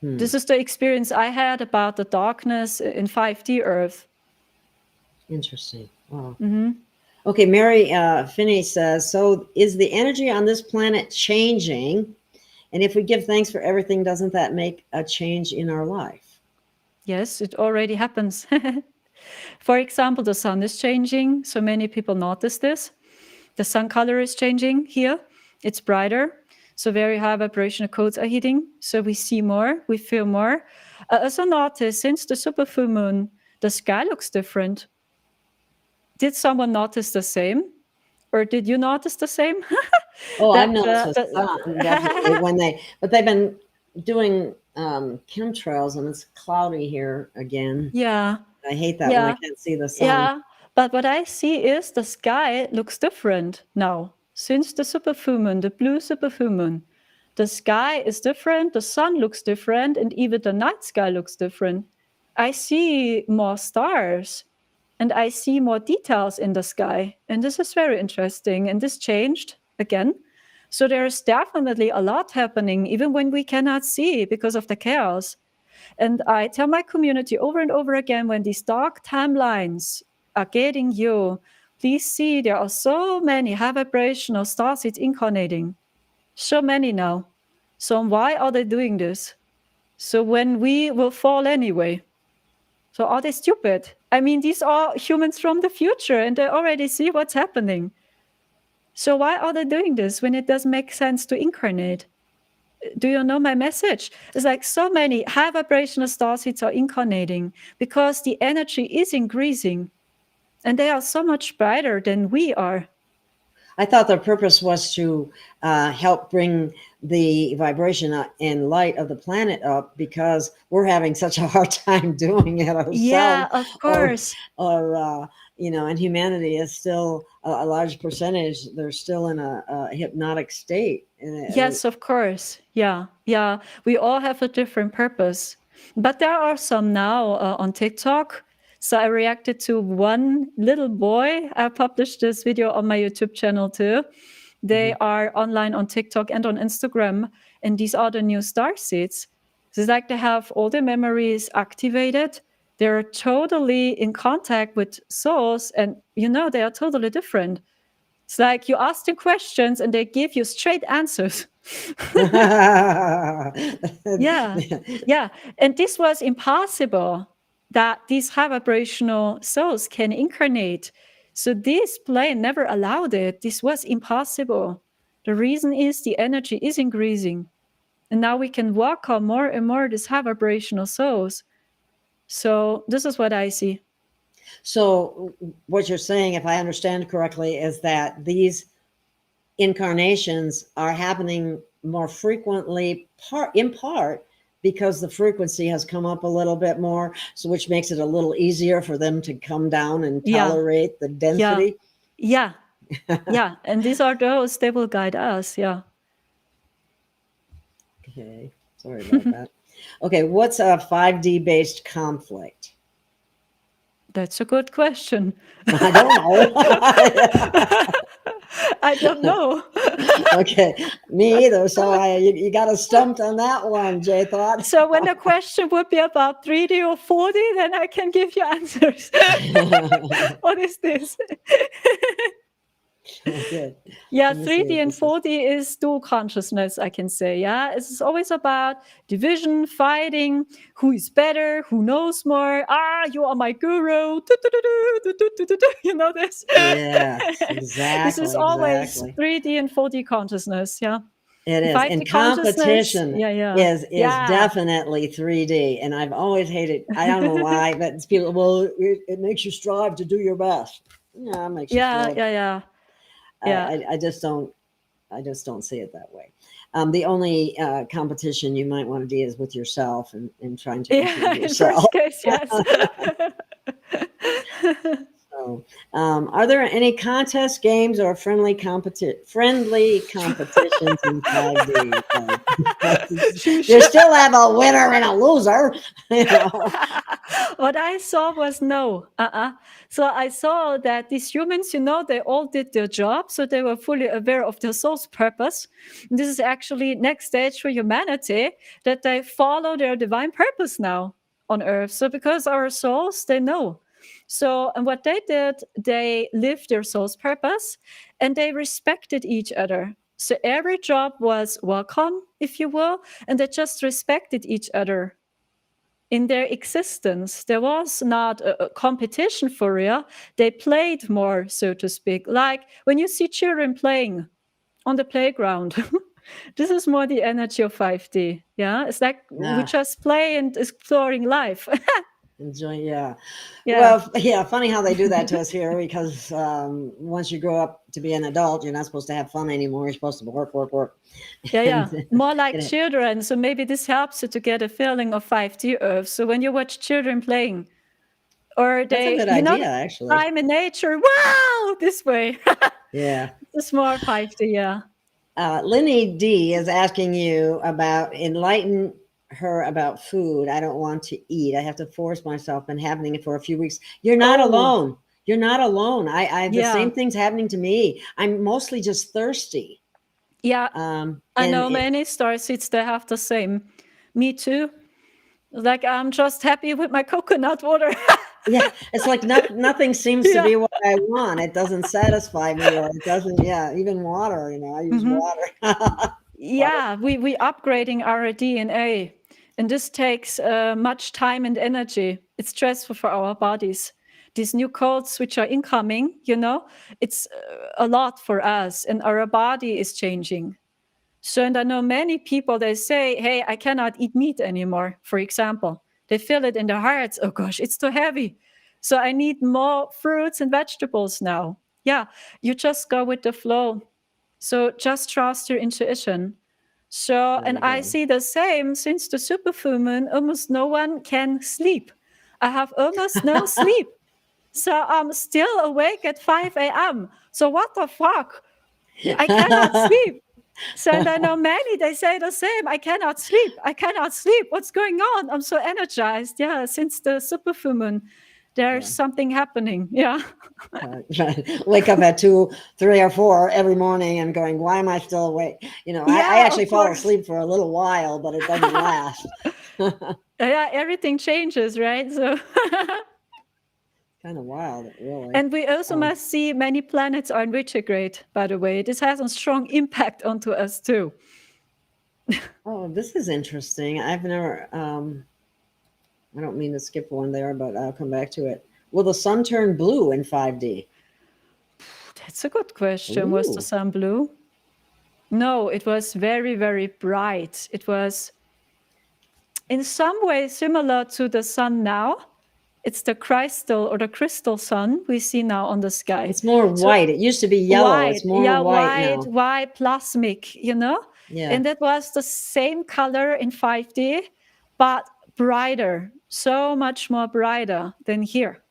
This is the experience I had about the darkness in 5D Earth. Interesting. Wow. Okay, Mary Finney says, so is the energy on this planet changing? And if we give thanks for everything, doesn't that make a change in our life? Yes, it already happens. For example, the sun is changing. So many people notice this. The sun color is changing here. It's brighter. So very high vibrational codes are hitting. So we see more, we feel more. Also notice, since the super full moon, the sky looks different. Did someone notice the same? Or did you notice the same? Oh, I've noticed the sun, definitely. But they've been doing chemtrails and it's cloudy here again. Yeah. I hate that when I can't see the sun. Yeah. But what I see is the sky looks different now. Since the super full moon, the blue super full moon, the sky is different, the sun looks different, and even the night sky looks different. I see more stars and I see more details in the sky. And this is very interesting. And this changed again. So there is definitely a lot happening, even when we cannot see because of the chaos. And I tell my community over and over again, when these dark timelines are getting you, please see there are so many high vibrational starseeds incarnating. So many now. So why are they doing this? So when we will fall anyway. So are they stupid? I mean, these are humans from the future and they already see what's happening. So why are they doing this when it doesn't make sense to incarnate? Do you know my message? It's like so many high vibrational starseeds are incarnating because the energy is increasing and they are so much brighter than we are. I thought their purpose was to help bring the vibration and light of the planet up because we're having such a hard time doing it ourselves. Yeah, of course. Or and humanity is still a large percentage. They're still in a hypnotic state. Yes, of course. Yeah. We all have a different purpose. But there are some now on TikTok. So I reacted to one little boy. I published this video on my YouTube channel too. They are online on TikTok and on Instagram. And these are the new star seeds. It's like they have all the memories activated. They're totally in contact with souls. And, they are totally different. It's like you ask them questions and they give you straight answers. Yeah. And this was impossible that these high vibrational souls can incarnate. So this plane never allowed it. This was impossible. The reason is the energy is increasing. And now we can work on more and more these high vibrational souls. So this is what I see. So what you're saying, if I understand correctly, is that these incarnations are happening more frequently, in part because the frequency has come up a little bit more, so which makes it a little easier for them to come down and tolerate the density. Yeah. And these are those, they will guide us. Yeah. Okay. Sorry about that. Okay. What's a 5D based conflict? That's a good question. I don't know. I don't know. Okay, me either. So you got us stumped on that one, Jay thought. So when the question would be about 3D or 4D, then I can give you answers. What is this? Good. Yeah, Let me see 3D what and this is. 4D is dual consciousness, I can say. Yeah, it's always about division, fighting, who is better, who knows more. You are my guru. You know this? Yes, This is exactly, always exactly. 3D and 4D consciousness. Yeah. It is. 5D And consciousness. competition Yeah. is definitely 3D. And I've always hated, I don't know why, but it's people, well, it makes you strive to do your best. Yeah, it makes you Yeah. feel. Yeah. I just don't see it that way. The only competition you might want to do is with yourself and trying to improve Yeah. In yourself. first case, yes. So, are there any contest games or friendly competitions in 5D? You still have a winner and a loser. You know? What I saw was no. So I saw that these humans, they all did their job. So they were fully aware of their soul's purpose. And this is actually next stage for humanity, that they follow their divine purpose now on earth. So because our souls, they know. So, and what they did, they lived their soul's purpose and they respected each other. So every job was welcome, if you will, and they just respected each other in their existence. There was not a competition for real. They played more, so to speak. Like when you see children playing on the playground, this is more the energy of 5D. Yeah, it's like we just play and exploring life. Enjoy, Yeah. Well, yeah, funny how they do that to us here, because once you grow up to be an adult, you're not supposed to have fun anymore. You're supposed to work. Yeah. More like children. So maybe this helps you to get a feeling of 5D Earth. So when you watch children playing, or That's a good idea, actually. time in nature, wow, this way. Yeah. It's more 5D, yeah. Lenny D is asking you about enlighten her about food. I don't want to eat. I have to force myself and happening it for a few weeks. You're not alone. You're not alone. I the same thing's happening to me. I'm mostly just thirsty. Yeah. I know many starseeds, they have the same. Me too. Like I'm just happy with my coconut water. Yeah, it's like nothing seems to be what I want. It doesn't satisfy me, or it doesn't. Yeah, even water. I use water. Yeah, we upgrading our DNA, and this takes much time and energy. It's stressful for our bodies. These new codes which are incoming, it's a lot for us, and our body is changing. So, and I know many people, they say, hey, I cannot eat meat anymore, for example. They feel it in their hearts. Oh gosh, it's too heavy. So I need more fruits and vegetables now. Yeah, you just go with the flow. So just trust your intuition. So, and I see the same since the superfull moon, almost no one can sleep. I have almost no sleep. So I'm still awake at 5 a.m. So what the fuck? I cannot sleep. So, and I know many, they say the same. I cannot sleep. I cannot sleep. What's going on? I'm so energized. Yeah, since the superfull moon, there's something happening. Yeah. Wake up at 2, 3, or 4 every morning and going, why am I still awake? I actually fall asleep for a little while, but it doesn't last. Yeah, everything changes, right? So kind of wild, really. And we also must see many planets are in retrograde, by the way. This has a strong impact onto us too. Oh, this is interesting. I've never, I don't mean to skip one there, but I'll come back to it. Will the sun turn blue in 5D? That's a good question. Was the sun blue? No, it was very, very bright. It was in some way similar to the sun now. It's the crystal sun we see now on the sky. It's more white. It used to be yellow. White, it's more white now. White, plasmic, Yeah. And that was the same color in 5D, but brighter, so much more brighter than here.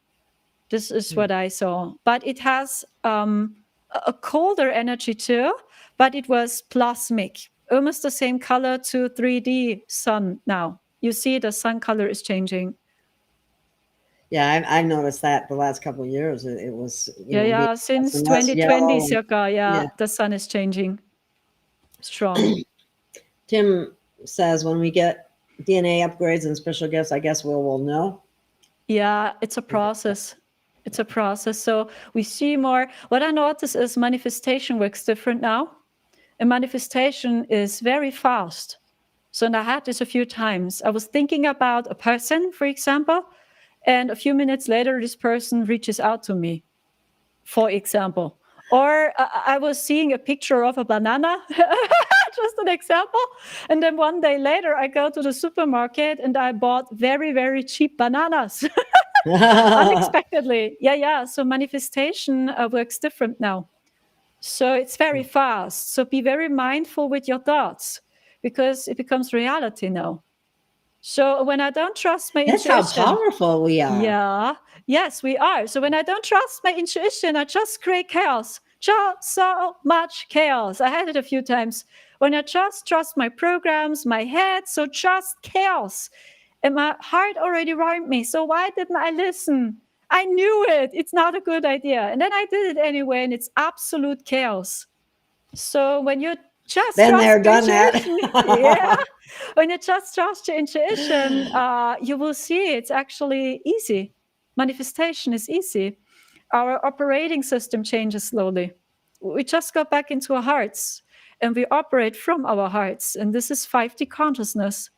This is what I saw. But it has a colder energy too, but it was plasmic, almost the same color to 3D sun now. You see the sun color is changing. Yeah, I've noticed that the last couple of years. It was, Yeah, being yeah. less Since and less 2020, yellow. And circa, yeah. yeah, the sun is changing strong. Tim says when we get DNA upgrades and special gifts, I guess we'll know. Yeah, it's a process. It's a process. So we see more. What I notice is manifestation works different now. And manifestation is very fast. So and I had this a few times. I was thinking about a person, for example, and a few minutes later, this person reaches out to me, for example. Or I was seeing a picture of a banana, just an example. And then one day later, I go to the supermarket and I bought very, very cheap bananas. Unexpectedly. Yeah, yeah. So manifestation works different now. So it's very fast. So be very mindful with your thoughts because it becomes reality now. So when I don't trust my That's how intuition, powerful we are. yeah, yes, we are. So when I don't trust my intuition, I just create chaos. Just so much chaos. I had it a few times. When I just trust my programs, my head, so just chaos. And my heart already warned me. So why didn't I listen? I knew it. It's not a good idea. And then I did it anyway, and it's absolute chaos. So when you just Been trust there, your done that. intuition, yeah, when you just trust your intuition, you will see it's actually easy. Manifestation is easy. Our operating system changes slowly. We just go back into our hearts and we operate from our hearts. And this is 5D consciousness.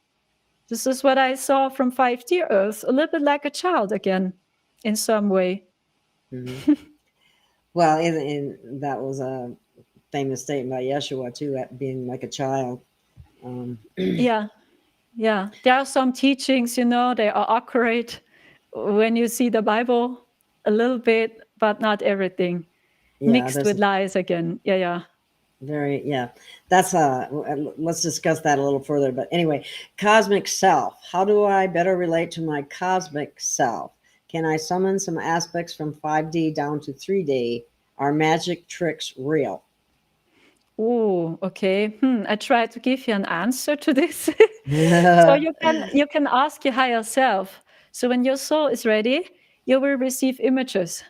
This is what I saw from 5D Earth, a little bit like a child again, in some way. Well, and that was a famous statement by Yeshua too, at being like a child. Yeah, yeah. There are some teachings, they are accurate when you see the Bible a little bit, but not everything. Yeah, Mixed there's with lies again. Yeah, yeah. yeah. That's let's discuss that a little further. But anyway, cosmic self. How do I better relate to my cosmic self? Can I summon some aspects from 5D down to 3D? Are magic tricks real? Oh, okay. I try to give you an answer to this. So Yeah. you can ask your higher self. So when your soul is ready, you will receive images.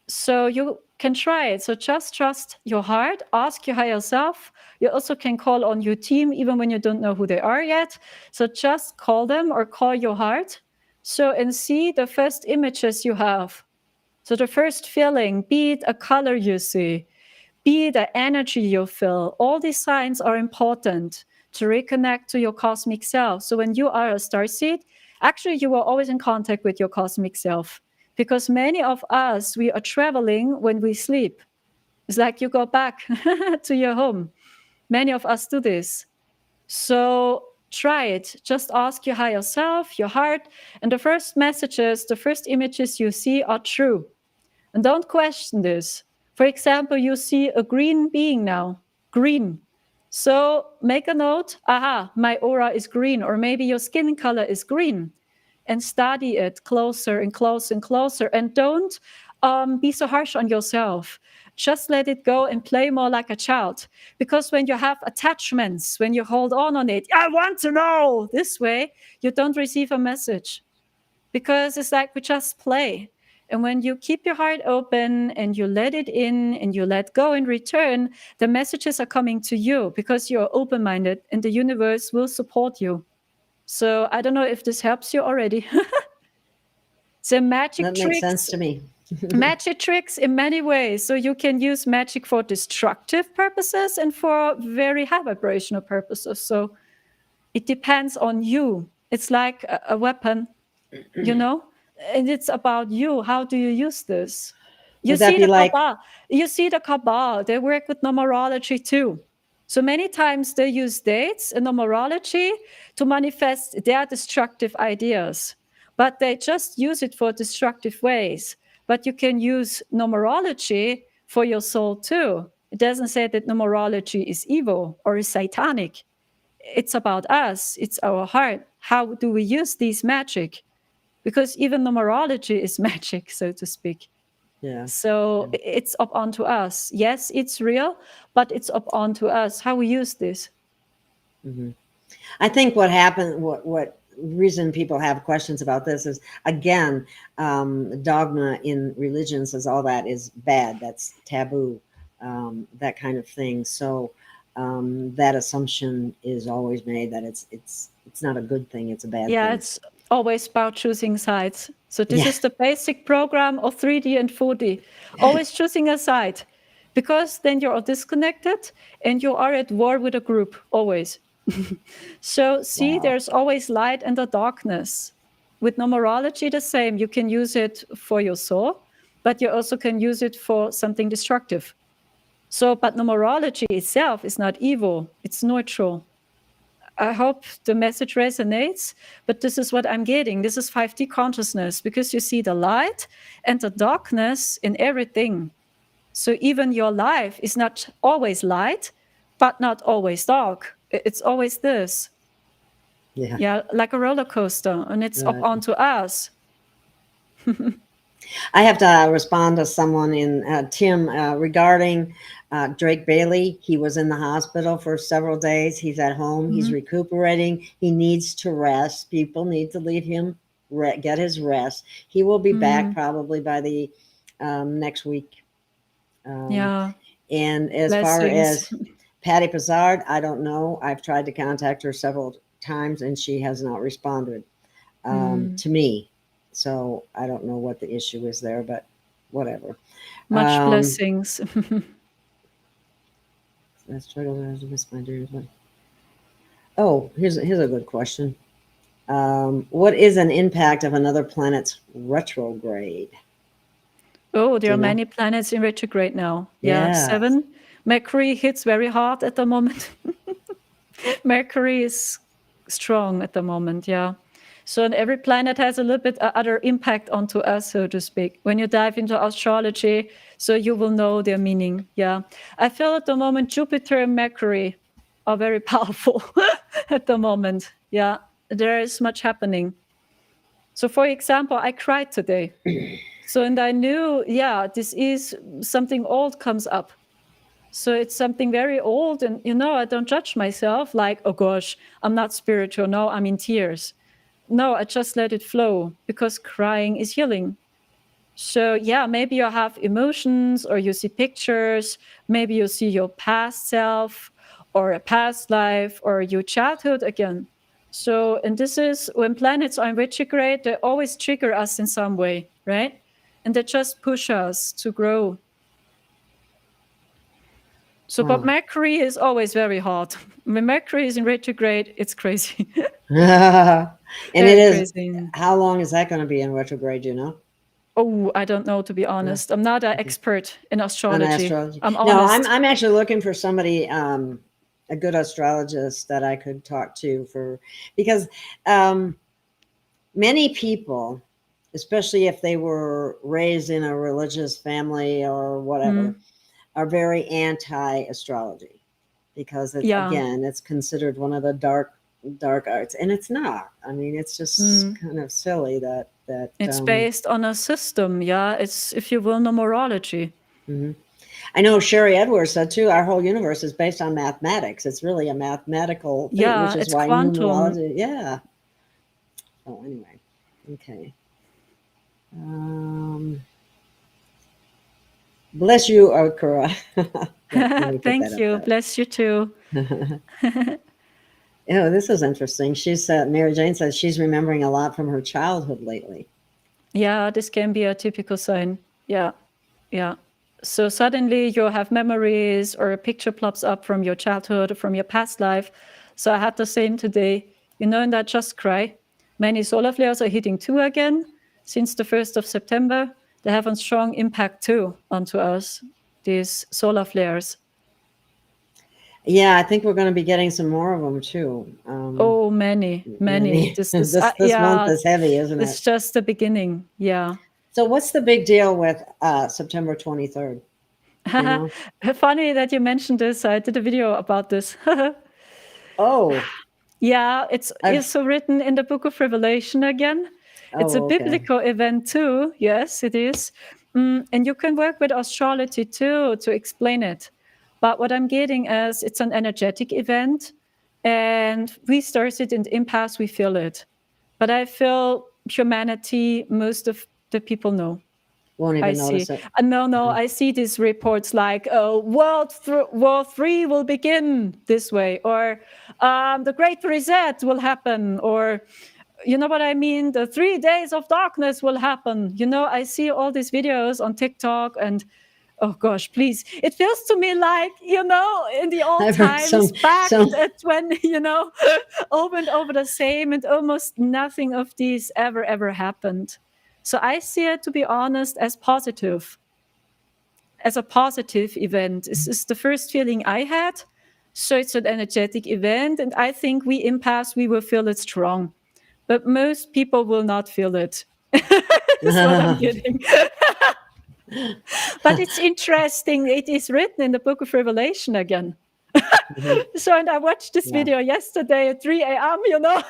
So you can try it. So just trust your heart, ask your higher self. You also can call on your team, even when you don't know who they are yet. So just call them or call your heart. So and see the first images you have. So the first feeling, be it a color you see, be the energy you feel. All these signs are important to reconnect to your cosmic self. So when you are a starseed, actually you are always in contact with your cosmic self because many of us, we are traveling when we sleep. It's like you go back to your home. Many of us do this. So try it. Just ask your higher self, your heart, and the first messages, the first images you see are true. And don't question this. For example, you see a green being now, green. So make a note, aha, my aura is green, or maybe your skin color is green, and study it closer and closer and closer. And don't be so harsh on yourself. Just let it go and play more like a child. Because when you have attachments, when you hold on it, I want to know this way, you don't receive a message. Because it's like we just play. And when you keep your heart open and you let it in and you let go in return, the messages are coming to you because you're open minded and the universe will support you. So I don't know if this helps you already. So That makes sense to me. magic tricks in many ways. So you can use magic for destructive purposes and for very high vibrational purposes. So it depends on you. It's like a weapon, and it's about you. How do you use this? You Would that see be the like, Kabbalah. You see the Kabbalah. They work with numerology too. So many times they use dates in numerology to manifest their destructive ideas, but they just use it for destructive ways. But you can use numerology for your soul too. It doesn't say that numerology is evil or is satanic. It's about us. It's our heart. How do we use these magic? Because even numerology is magic, so to speak. yeah. So it's up onto us. Yes, it's real, but it's up onto us how we use this. I think what happened, what reason people have questions about this is, again, dogma in religion says all that is bad. That's taboo, that kind of thing. So that assumption is always made that it's not a good thing. It's a bad Yeah, thing. it's always about choosing sides. So this Yeah. is the basic program of 3D and 4D. Always choosing a side, because then you're disconnected and you are at war with a group, always. So see, Wow. there's always light and the darkness. With numerology, the same. You can use it for your soul, but you also can use it for something destructive. So, but numerology itself is not evil, it's neutral. I hope the message resonates, but this is what I'm getting. This is 5D consciousness, because you see the light and the darkness in everything. So even your life is not always light, but not always dark. It's always this. Yeah. Yeah, like a roller coaster, and it's up Right. onto us. I have to respond to someone in Tim regarding Drake Bailey. He was in the hospital for several days. He's at home. He's recuperating. He needs to rest. People need to leave him get his rest. He will be back probably by the next week. Yeah. And as far as Patty Pizzard, I don't know. I've tried to contact her several times and she has not responded to me. So I don't know what the issue is there, but whatever. Much blessings. That's my dreams. Oh, here's a good question. What is an impact of another planet's retrograde? Oh, there are many planets in retrograde now. Yeah, 7. Mercury hits very hard at the moment. Mercury is strong at the moment, yeah. So every planet has a little bit other impact onto us, so to speak. When you dive into astrology, so you will know their meaning, yeah. I feel at the moment Jupiter and Mercury are very powerful at the moment, yeah. There is much happening. So for example, I cried today. So, and I knew, yeah, this is something old comes up. So it's something very old, and I don't judge myself like, oh gosh, I'm not spiritual. No, I'm in tears. No, I just let it flow, because crying is healing. So yeah, maybe you have emotions, or you see pictures, maybe you see your past self or a past life or your childhood again. So, and this is when planets are in retrograde, they always trigger us in some way, right? And they just push us to grow. So, but Mercury is always very hard. When Mercury is in retrograde, it's crazy. And Very it is. crazy. How long is that going to be in retrograde? You know? Oh, I don't know, to be honest. I'm not an expert in astrology. I'm honest. No, I'm actually looking for somebody, a good astrologist that I could talk to because many people, especially if they were raised in a religious family or whatever, are very anti-astrology because again, it's considered one of the dark arts, and it's not. I mean, it's just kind of silly that it's based on a system. Yeah, it's, if you will, numerology. I know Sherry Edwards said too, our whole universe is based on mathematics. It's really a mathematical thing, which is it's why quantum. numerology. Yeah. Oh, anyway. Okay. Bless you, Okura. Thank you. Bless you too. Oh, this is interesting. She said, Mary Jane says she's remembering a lot from her childhood lately. Yeah, this can be a typical sign. Yeah. Yeah. So suddenly you have memories or a picture pops up from your childhood or from your past life. So I had the same today, and I just cry. Many solar flares are hitting too again since the 1st of September. They have a strong impact too onto us, these solar flares. Yeah, I think we're going to be getting some more of them too. Oh, many. This month is heavy, isn't it? It's just the beginning. Yeah. So what's the big deal with September 23rd? Funny that you mentioned this. I did a video about this. Oh. Yeah, it's also written in the Book of Revelation again. It's a biblical event too. Yes, it is. And you can work with astrology too to explain it. But what I'm getting is it's an energetic event, and we start it in the impasse, we feel it. But I feel humanity, most of the people know. Won't I even see. notice it. No, I see these reports like War 3 will begin this way, or the Great Reset will happen, or you know what I mean? The 3 days of darkness will happen. I see all these videos on TikTok and oh gosh, please. It feels to me like, in the old I've heard times back some at when, over and over the same and almost nothing of these ever happened. So I see it, to be honest, as a positive event. This is the first feeling I had. So it's an energetic event. And I think we empaths, we will feel it strong. But most people will not feel it. That's what I'm getting. But it's interesting. It is written in the book of Revelation again. So, and I watched this video yesterday at 3 a.m., I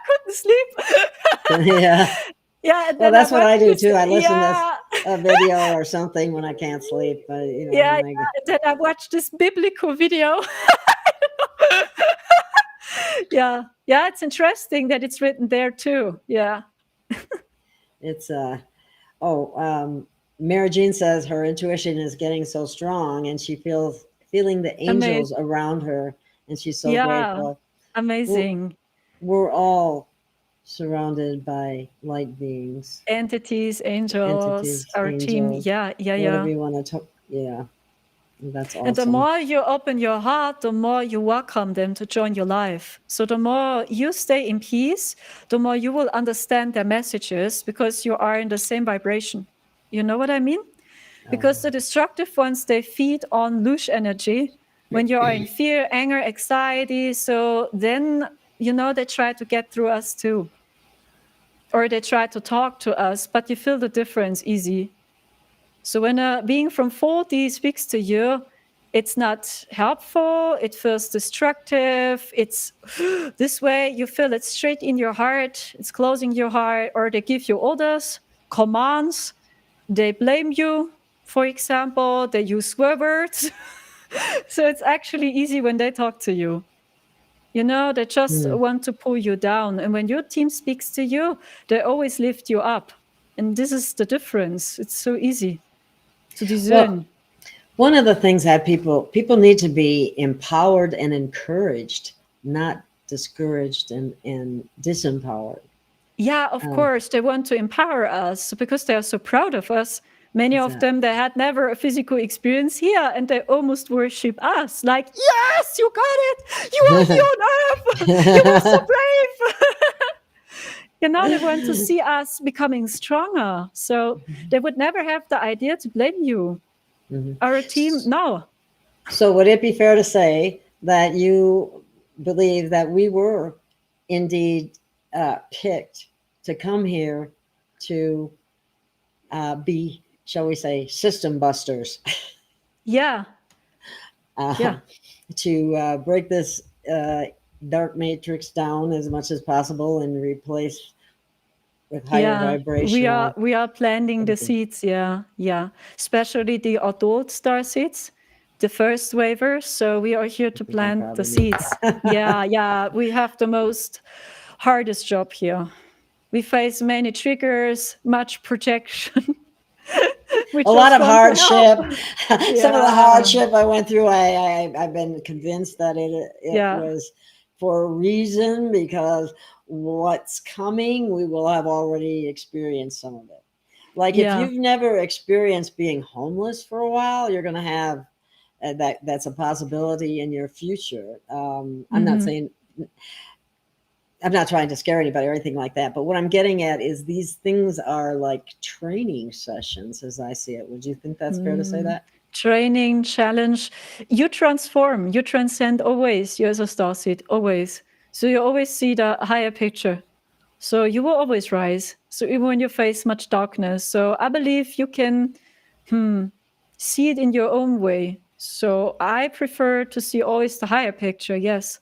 couldn't sleep. Yeah. Yeah. And Well, then that's what I do this, too. I listen to a video or something when I can't sleep. Yeah. And then I watched this biblical video. Yeah. Yeah. It's interesting that it's written there too. Yeah. It's Mary Jean says her intuition is getting so strong, and she feeling the angels around her, and she's so grateful. Amazing. We're all surrounded by light beings, entities, angels, our team. Yeah. Whatever you want to talk. Yeah, that's awesome. And the more you open your heart, the more you welcome them to join your life. So the more you stay in peace, the more you will understand their messages, because you are in the same vibration. You know what I mean? Because the destructive ones, they feed on loose energy when you are in fear, anger, anxiety. So then, they try to get through us too. Or they try to talk to us, but you feel the difference easy. So when a being from 4D speaks to you, it's not helpful, it feels destructive, it's this way, you feel it straight in your heart, it's closing your heart, or they give you orders, commands, they blame you, for example, they use swear words. So it's actually easy when they talk to you. They just want to pull you down. And when your team speaks to you, they always lift you up. And this is the difference. It's so easy to discern. Well, one of the things that people need to be empowered and encouraged, not discouraged and disempowered. Yeah, of course, they want to empower us because they are so proud of us. Many of them, they had never a physical experience here, and they almost worship us. Like, yes, you got it. You are here on Earth. You were so brave. They want to see us becoming stronger. So they would never have the idea to blame you. Our team, no. So would it be fair to say that you believe that we were indeed picked to come here to be, shall we say, system busters? Yeah. To break this dark matrix down as much as possible and replace with higher vibration. We are planting the seeds. Yeah. Especially the adult star seeds, the first wavers. So we are here to plant the seeds. Yeah. We have the most hardest job here. We face many triggers, much projection. A lot of hardship. Some of the hardship I went through, I've been convinced that it was for a reason, because what's coming, we will have already experienced some of it. Like if you've never experienced being homeless for a while, you're going to have that's a possibility in your future. I'm not saying, I'm not trying to scare anybody or anything like that, but what I'm getting at is these things are like training sessions as I see it. Would you think that's fair to say that? Training, challenge. You transform, you transcend always. You as a starseed, always. So you always see the higher picture. So you will always rise. So even when you face much darkness. So I believe you can see it in your own way. So I prefer to see always the higher picture, yes,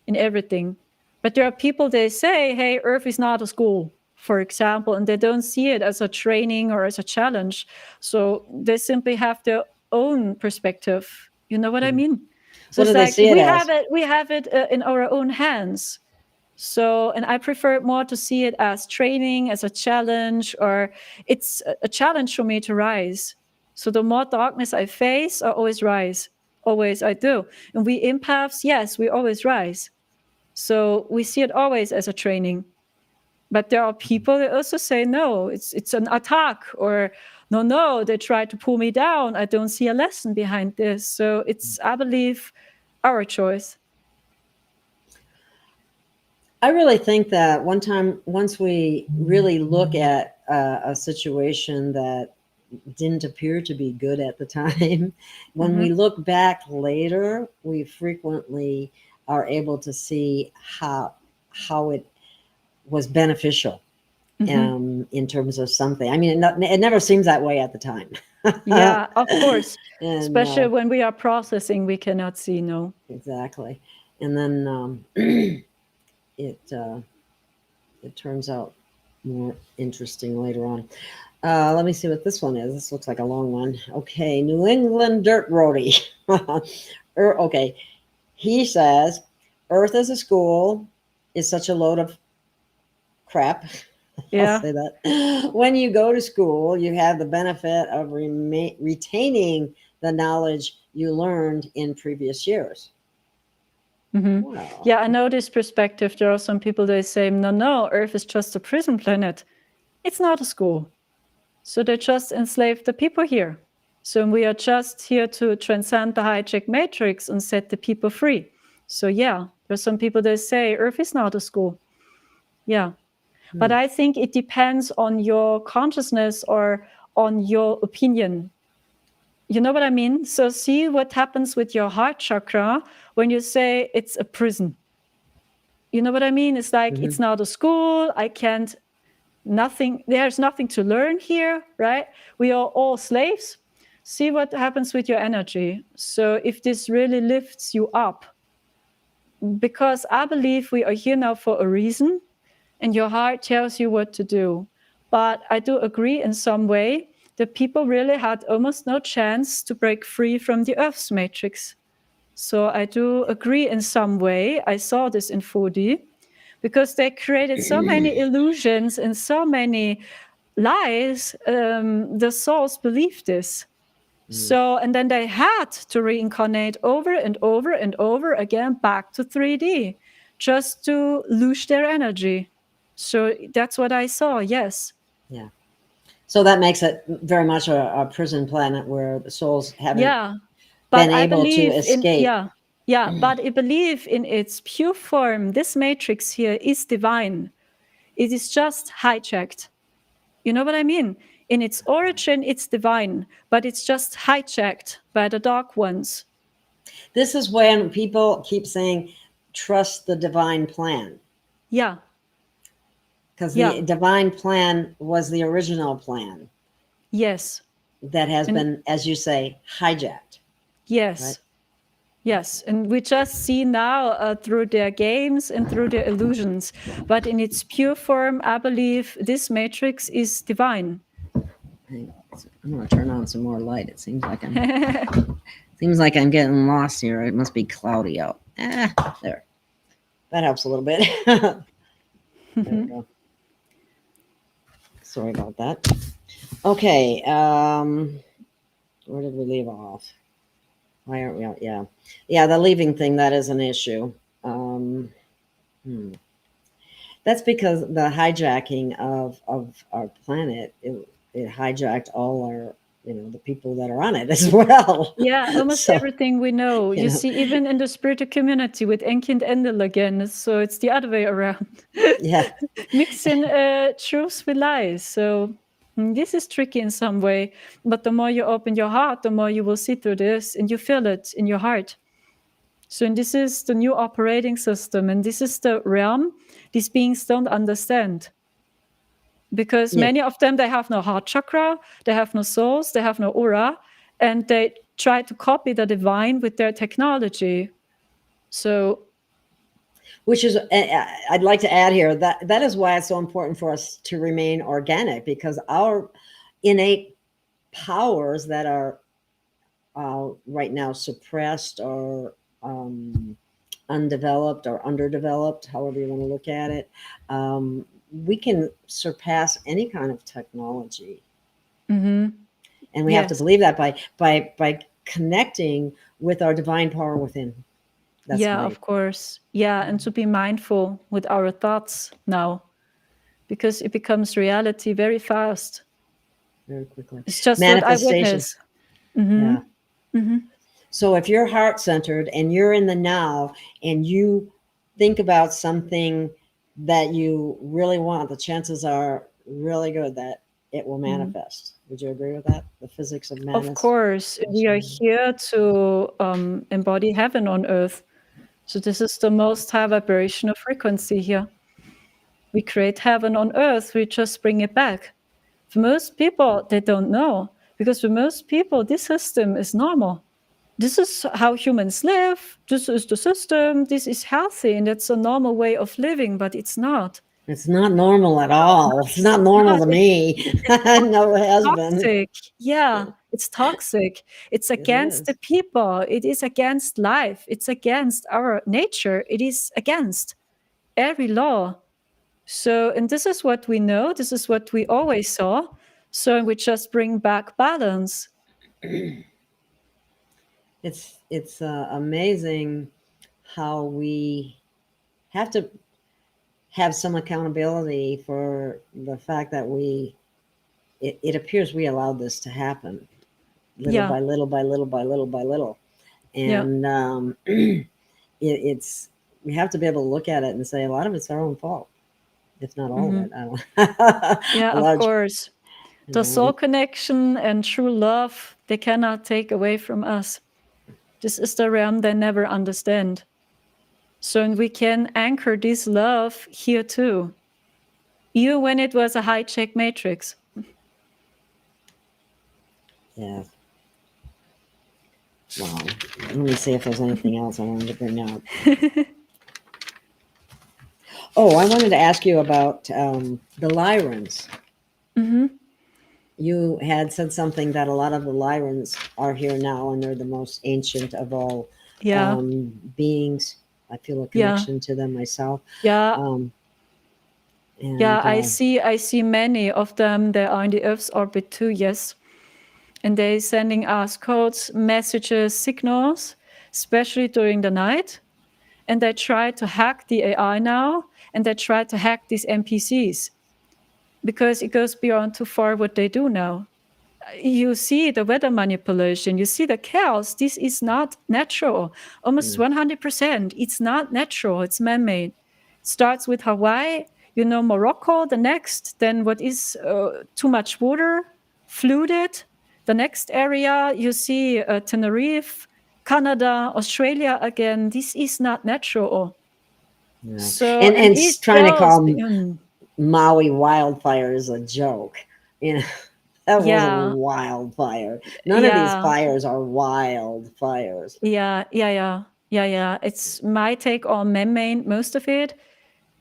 in everything. But there are people, they say, hey, Earth is not a school, for example, and they don't see it as a training or as a challenge. So they simply have their own perspective. You know what I mean? So What it's do they like see it we as? have it in our own hands. So, and I prefer more to see it as training, as a challenge, or it's a challenge for me to rise. So the more darkness I face, I always rise. Always I do. And we empaths, yes, we always rise. So we see it always as a training. But there are people that also say, no, it's an attack, or no, they try to pull me down. I don't see a lesson behind this. So it's, I believe, our choice. I really think that once we really look at a situation that didn't appear to be good at the time, when we look back later, we frequently are able to see how it was beneficial in terms of something. I mean, it never seems that way at the time. Yeah, of course. And Especially when we are processing, we cannot see, no. exactly. And then it turns out more interesting later on. Let me see what this one is. This looks like a long one. Okay, New England Dirt Roadie. Okay, he says, Earth as a school is such a load of crap. Yeah. I'll say that. When you go to school, you have the benefit of retaining the knowledge you learned in previous years. Wow. Yeah, I know this perspective. There are some people that say, no, Earth is just a prison planet. It's not a school. So they just enslave the people here. So we are just here to transcend the hijack matrix and set the people free. So yeah, there's some people that say Earth is not a school. Yeah. But I think it depends on your consciousness or on your opinion. You know what I mean? So see what happens with your heart chakra when you say it's a prison. You know what I mean? It's like, it's not a school. I can't, nothing, there's nothing to learn here, right? We are all slaves. See what happens with your energy. So if this really lifts you up, because I believe we are here now for a reason, and your heart tells you what to do. But I do agree in some way that people really had almost no chance to break free from the Earth's matrix. So I do agree in some way. I saw this in 4D because they created so many illusions and so many lies. The souls believed this. So, and then they had to reincarnate over and over and over again back to 3D just to lose their energy. So that's what I saw, yes. Yeah. So that makes it very much a prison planet where the souls haven't been able to escape. But I believe in its pure form, this matrix here is divine. It is just hijacked. You know what I mean? In its origin, it's divine, but it's just hijacked by the dark ones. This is when people keep saying, trust the divine plan. Yeah. Because the divine plan was the original plan. Yes. That has been, as you say, hijacked. Yes. Right? Yes. And we just see now through their games and through their illusions. But in its pure form, I believe this matrix is divine. I'm going to turn on some more light. It seems like I'm getting lost here. It must be cloudy out. There. That helps a little bit. There we go. Sorry about that. Okay. Where did we leave off? Why aren't we out? Yeah, the leaving thing, that is an issue. That's because the hijacking of our planet, it hijacked all our, the people that are on it as well. Yeah, almost everything we know. You see, even in the spiritual community with Enki and Enlil again, so it's the other way around. Yeah. Mixing truths with lies. So this is tricky in some way, but the more you open your heart, the more you will see through this, and you feel it in your heart. So and this is the new operating system, and this is the realm these beings don't understand. Because many of them, they have no heart chakra, they have no souls, they have no aura, and they try to copy the divine with their technology. So, which is, I'd like to add here, that is why it's so important for us to remain organic, because our innate powers that are right now suppressed or undeveloped or underdeveloped, however you want to look at it, we can surpass any kind of technology. Mm-hmm. And we have to Yes. believe that by connecting with our divine power within. That's Yeah, my of course. Yeah, and to be mindful with our thoughts now, because it becomes reality very fast. very quickly. It's just what I Manifestation. witness. Mm-hmm. Yeah. Mm-hmm. So if you're heart centered and you're in the now and you think about something that you really want, the chances are really good that it will manifest. Would you agree with that? The physics of Of manifestation. course, we are here to embody heaven on earth. So this is the most high vibrational frequency here. We create heaven on earth. We just bring it back. For most people, they don't know, because for most people, this system is normal. This is how humans live. This is the system. This is healthy, and it's a normal way of living, but it's not. It's not normal at all. It's not normal to me. No, it has been. Toxic. Yeah, it's toxic. It's It against the is. people. It is against life. It's against our nature. It is against every law. So, and this is what we know. This is what we always saw. So we just bring back balance. It's amazing how we have to have some accountability for the fact that it appears we allowed this to happen little Yeah. by little by little by little by little. Yeah. And it's we have to be able to look at it and say a lot of it's our own fault, if not all of it. I don't Yeah, a of large, course. you The know, soul connection and true love, they cannot take away from us. This is the realm they never understand. So we can anchor this love here too. Even when it was a hijack matrix. yeah. Wow. Let me see if there's anything else I wanted to bring up. Oh, I wanted to ask you about the Lyrans. Mm-hmm. You had said something that a lot of the Lyrans are here now, and they're the most ancient of all Yeah. beings. I feel a Yeah. connection to them myself. Yeah. And, Yeah, I see many of them. They are in the Earth's orbit too, yes. And they're sending us codes, messages, signals, especially during the night. And they try to hack the AI now, and they try to hack these NPCs because it goes beyond too far what they do now. You see the weather manipulation, you see the chaos. This is not natural. Almost 100%. It's not natural. It's man-made. Starts with Hawaii, Morocco, the next, then what is too much water, flooded. The next area, you see Tenerife, Canada, Australia again. This is not natural. yeah. So, and it trying to goes call beyond. Maui wildfires a joke. That was a Yeah, wildfire. None of these yeah, fires are wildfires. yeah. It's my take on man-made, most of it.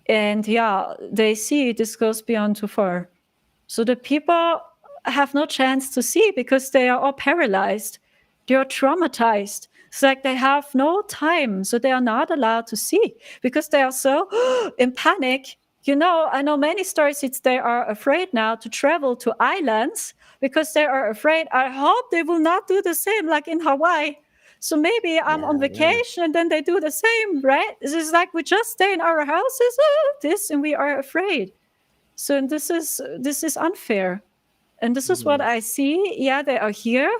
And yeah, they see this goes beyond too far. So the people have no chance to see because they are all paralyzed. They are traumatized. It's like they have no time. So they are not allowed to see because they are so in panic. I know many stories. They are afraid now to travel to islands because they are afraid. I hope they will not do the same like in Hawaii. So maybe I'm on vacation and then they do the same, right? It's just like we just stay in our houses, and we are afraid. So this is unfair. And this is what I see. Yeah, they are here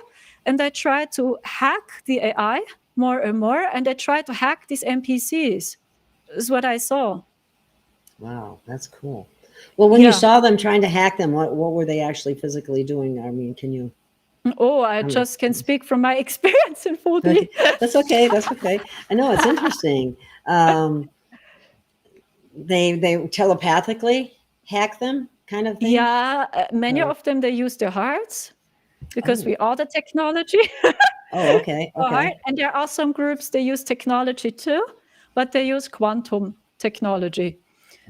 and they try to hack the AI more and more, and they try to hack these NPCs. Is what I saw. Wow, that's cool. Well, when you Yeah. saw them trying to hack them, what were they actually physically doing? I mean, can you? Oh, I just can speak from my experience in 4D. That's okay. That's okay. I know it's interesting. They telepathically hack them, kind of thing. Yeah, many of them, they use their hearts because we are the technology. Oh, okay. Okay. And there are some groups, they use technology too, but they use quantum technology.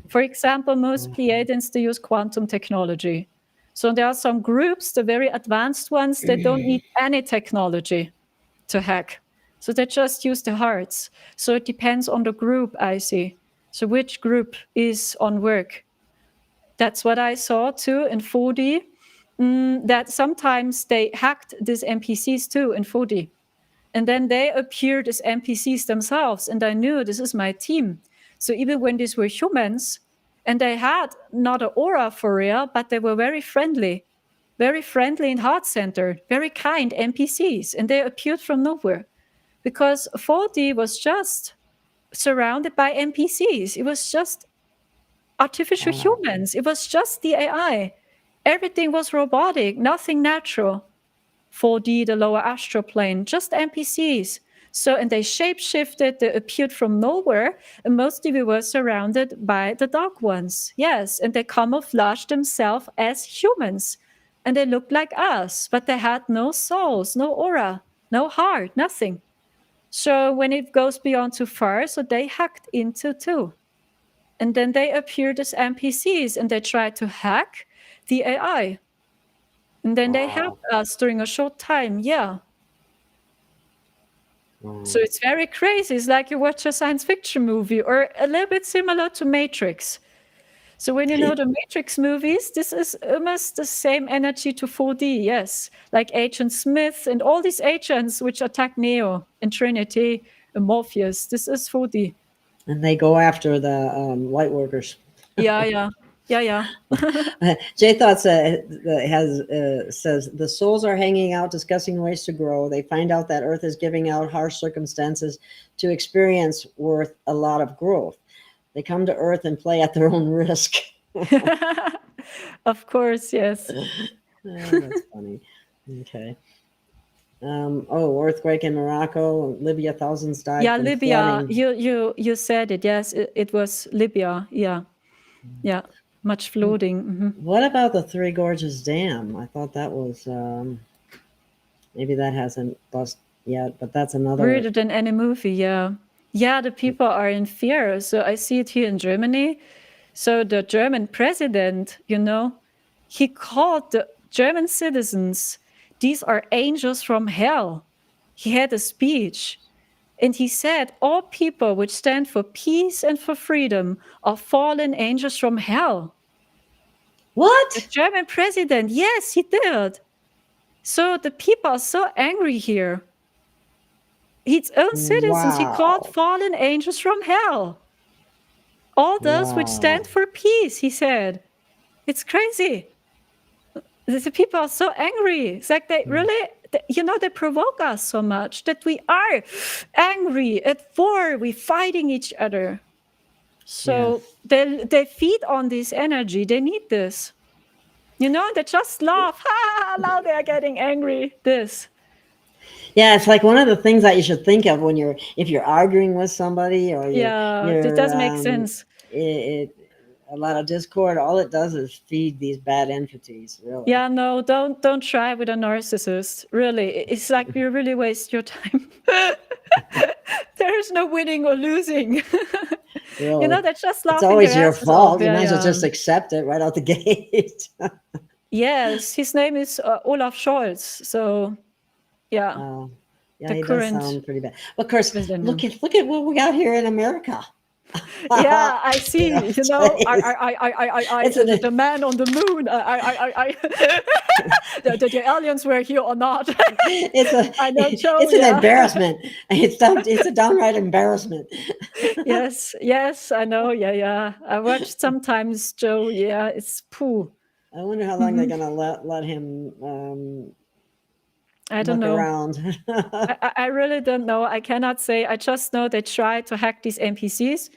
For example, most Pleiadians, they use quantum technology. So there are some groups, the very advanced ones, that don't need any technology to hack. So they just use the hearts. So it depends on the group, I see. So which group is on work? That's what I saw too in 4D. That sometimes they hacked these NPCs too in 4D. And then they appeared as NPCs themselves. And I knew this is my team. So even when these were humans, and they had not an aura for real, but they were very friendly and heart-centered, very kind NPCs. And they appeared from nowhere. Because 4D was just surrounded by NPCs. It was just artificial humans. It was just the AI. Everything was robotic, nothing natural. 4D, the lower astral plane, just NPCs. So, and they shape-shifted, they appeared from nowhere, and mostly we were surrounded by the dark ones. Yes, and they camouflaged themselves as humans. And they looked like us, but they had no souls, no aura, no heart, nothing. So when it goes beyond too far, so they hacked into too. And then they appeared as NPCs and they tried to hack the AI. And then they helped us during a short time. Yeah. So it's very crazy. It's like you watch a science fiction movie or a little bit similar to Matrix. So when you know the Matrix movies, this is almost the same energy to 4D, yes. Like Agent Smith and all these agents which attack Neo and Trinity and Morpheus. This is 4D. And they go after the light workers. Yeah. Jay Thoughts says the souls are hanging out discussing ways to grow. They find out that Earth is giving out harsh circumstances to experience worth a lot of growth. They come to Earth and play at their own risk. Of course, yes. That's funny. Okay. Earthquake in Morocco, Libya, thousands died. Yeah, from Libya. flooding. You said it. Yes, it was Libya. Yeah. Much flooding. What about the Three Gorges Dam? I thought that was maybe that hasn't bust yet, but that's another. Weirder than any movie. Yeah. The people are in fear. So I see it here in Germany. So the German president, he called the German citizens, these are angels from hell. He had a speech. And he said, all people which stand for peace and for freedom are fallen angels from hell. What? The German president, yes, he did. So the people are so angry here. His own citizens, he called fallen angels from hell. All those which stand for peace, he said. It's crazy. The people are so angry. It's like they really, they provoke us so much that we are angry, at war, we're fighting each other. So they feed on this energy. They need this. They just laugh. Now they're getting angry. This. Yeah, it's like one of the things that you should think of when if you're arguing with somebody or it does make sense. A lot of discord, all it does is feed these bad entities, really. Yeah, no, don't try with a narcissist. Really, it's like you really waste your time. There is no winning or losing. Really? They're just laughing. It's always your fault. You might as well just accept it right out the gate. Yes, his name is Olaf Scholz. So, yeah. He does sound pretty bad. But of course, look at what we got here in America. Yeah, I see. The man on the moon. The aliens were here or not? It's an embarrassment. It's a downright embarrassment. Yes, I know. Yeah. I watched sometimes, Joe. Yeah, it's poo. I wonder how long they're gonna let him. I don't know. Around. I really don't know. I cannot say. I just know they try to hack these NPCs.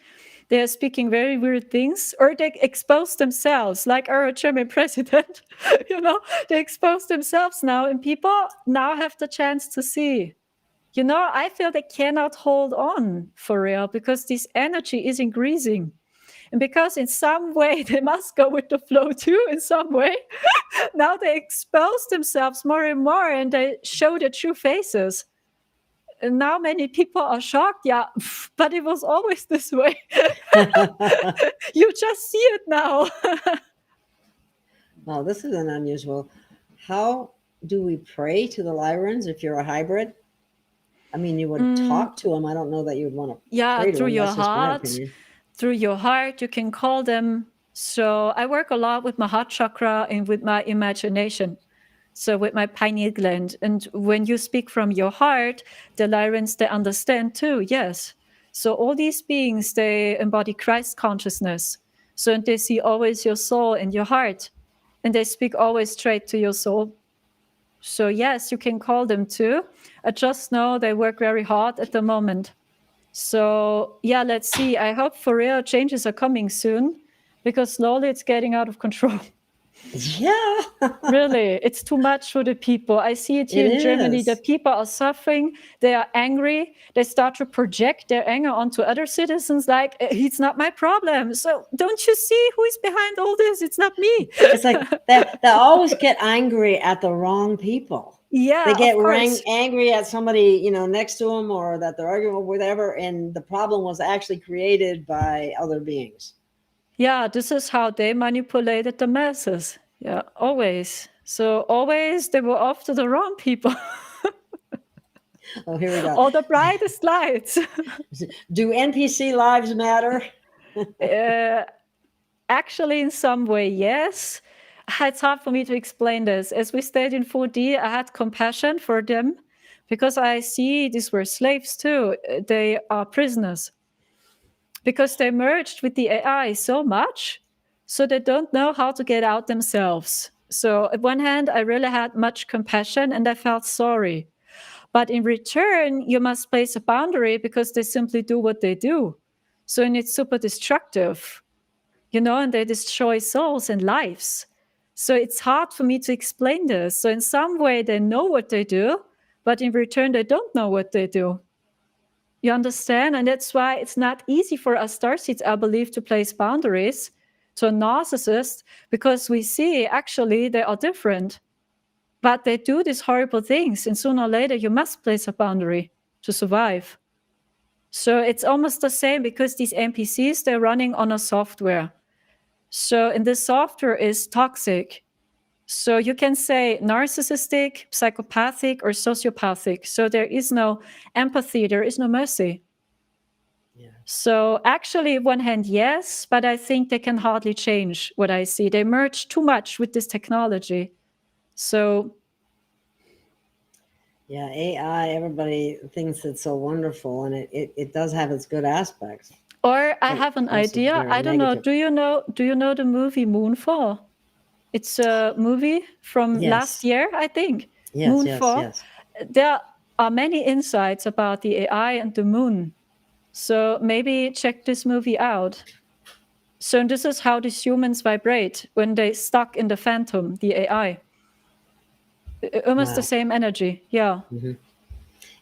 They are speaking very weird things, or they expose themselves, like our German president. They expose themselves now, and people now have the chance to see. I feel they cannot hold on for real because this energy is increasing. And because in some way they must go with the flow too, in some way, now they expose themselves more and more and they show their true faces. And now many people are shocked. Yeah, but it was always this way. You just see it now. Wow, this is an unusual. How do we pray to the Lyrans if you're a hybrid? I mean, you would talk to them. I don't know that you would want to Yeah, pray to through them. your That's just my heart. opinion. Through your heart, you can call them. So I work a lot with my heart chakra and with my imagination. So with my pineal gland. And when you speak from your heart, the Lyrans, they understand too, yes. So all these beings, they embody Christ consciousness. So and they see always your soul and your heart. And they speak always straight to your soul. So yes, you can call them too. I just know they work very hard at the moment. So yeah, let's see. I hope for real changes are coming soon, because slowly it's getting out of control. Yeah. Really, it's too much for the people. I see it here It in Germany. is. The people are suffering. They are angry. They start to project their anger onto other citizens like, it's not my problem. So don't you see who is behind all this? It's not me. It's like they always get angry at the wrong people. Yeah, They get of course. angry at somebody, next to them, or that they're arguing with whatever, and the problem was actually created by other beings. Yeah, this is how they manipulated the masses. Yeah, always. So always they were after the wrong people. Oh, here we go. All the brightest lights. Do NPC lives matter? Actually, in some way, yes. It's hard for me to explain this. As we stayed in 4D, I had compassion for them because I see these were slaves too. They are prisoners because they merged with the AI so much, so they don't know how to get out themselves. So on one hand, I really had much compassion and I felt sorry. But in return, you must place a boundary because they simply do what they do. So and it's super destructive, and they destroy souls and lives. So it's hard for me to explain this. So in some way, they know what they do, but in return, they don't know what they do. You understand? And that's why it's not easy for us starseeds, I believe, to place boundaries to a narcissist, because we see actually they are different. But they do these horrible things, and sooner or later, you must place a boundary to survive. So it's almost the same, because these NPCs, they're running on a software. So, and this software is toxic. So you can say narcissistic, psychopathic, or sociopathic. So there is no empathy, there is no mercy. Yeah. So actually, on one hand, yes, but I think they can hardly change what I see. They merge too much with this technology. So yeah, AI, everybody thinks it's so wonderful, and it does have its good aspects. Or I have an idea. I don't know. Do you know the movie Moonfall? It's a movie from last year, I think. Yes, Moonfall. yes. There are many insights about the AI and the moon. So maybe check this movie out. So this is how these humans vibrate when they stuck in the phantom, the AI. Almost the same energy. Yeah. Mm-hmm.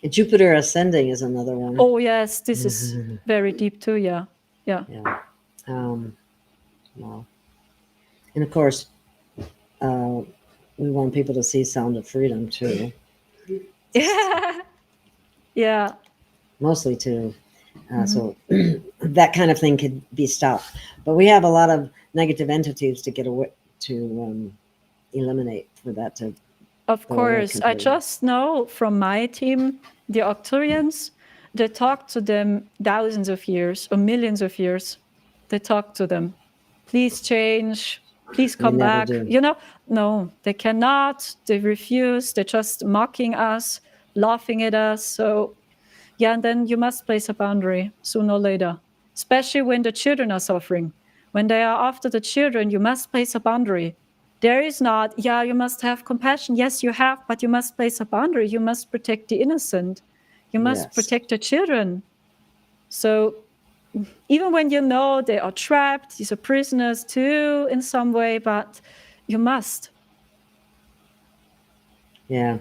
And Jupiter ascending is another one. Oh, yes. This is very deep too. Yeah. Yeah. Yeah. Wow. And of course, we want people to see Sound of Freedom too. Yeah. Yeah. Mostly too. So that kind of thing could be stopped. But we have a lot of negative entities to get away to eliminate for that to. Of course. I just know from my team, the Octurians, they talk to them thousands of years or millions of years. They talk to them. Please change. Please come back. No, they cannot. They refuse. They're just mocking us, laughing at us. So, yeah, and then you must place a boundary sooner or later, especially when the children are suffering. When they are after the children, you must place a boundary. There is not, you must have compassion. Yes, you have, but you must place a boundary. You must protect the innocent. You must protect the children. So even when you know they are trapped, these are prisoners too in some way, but you must. Yeah.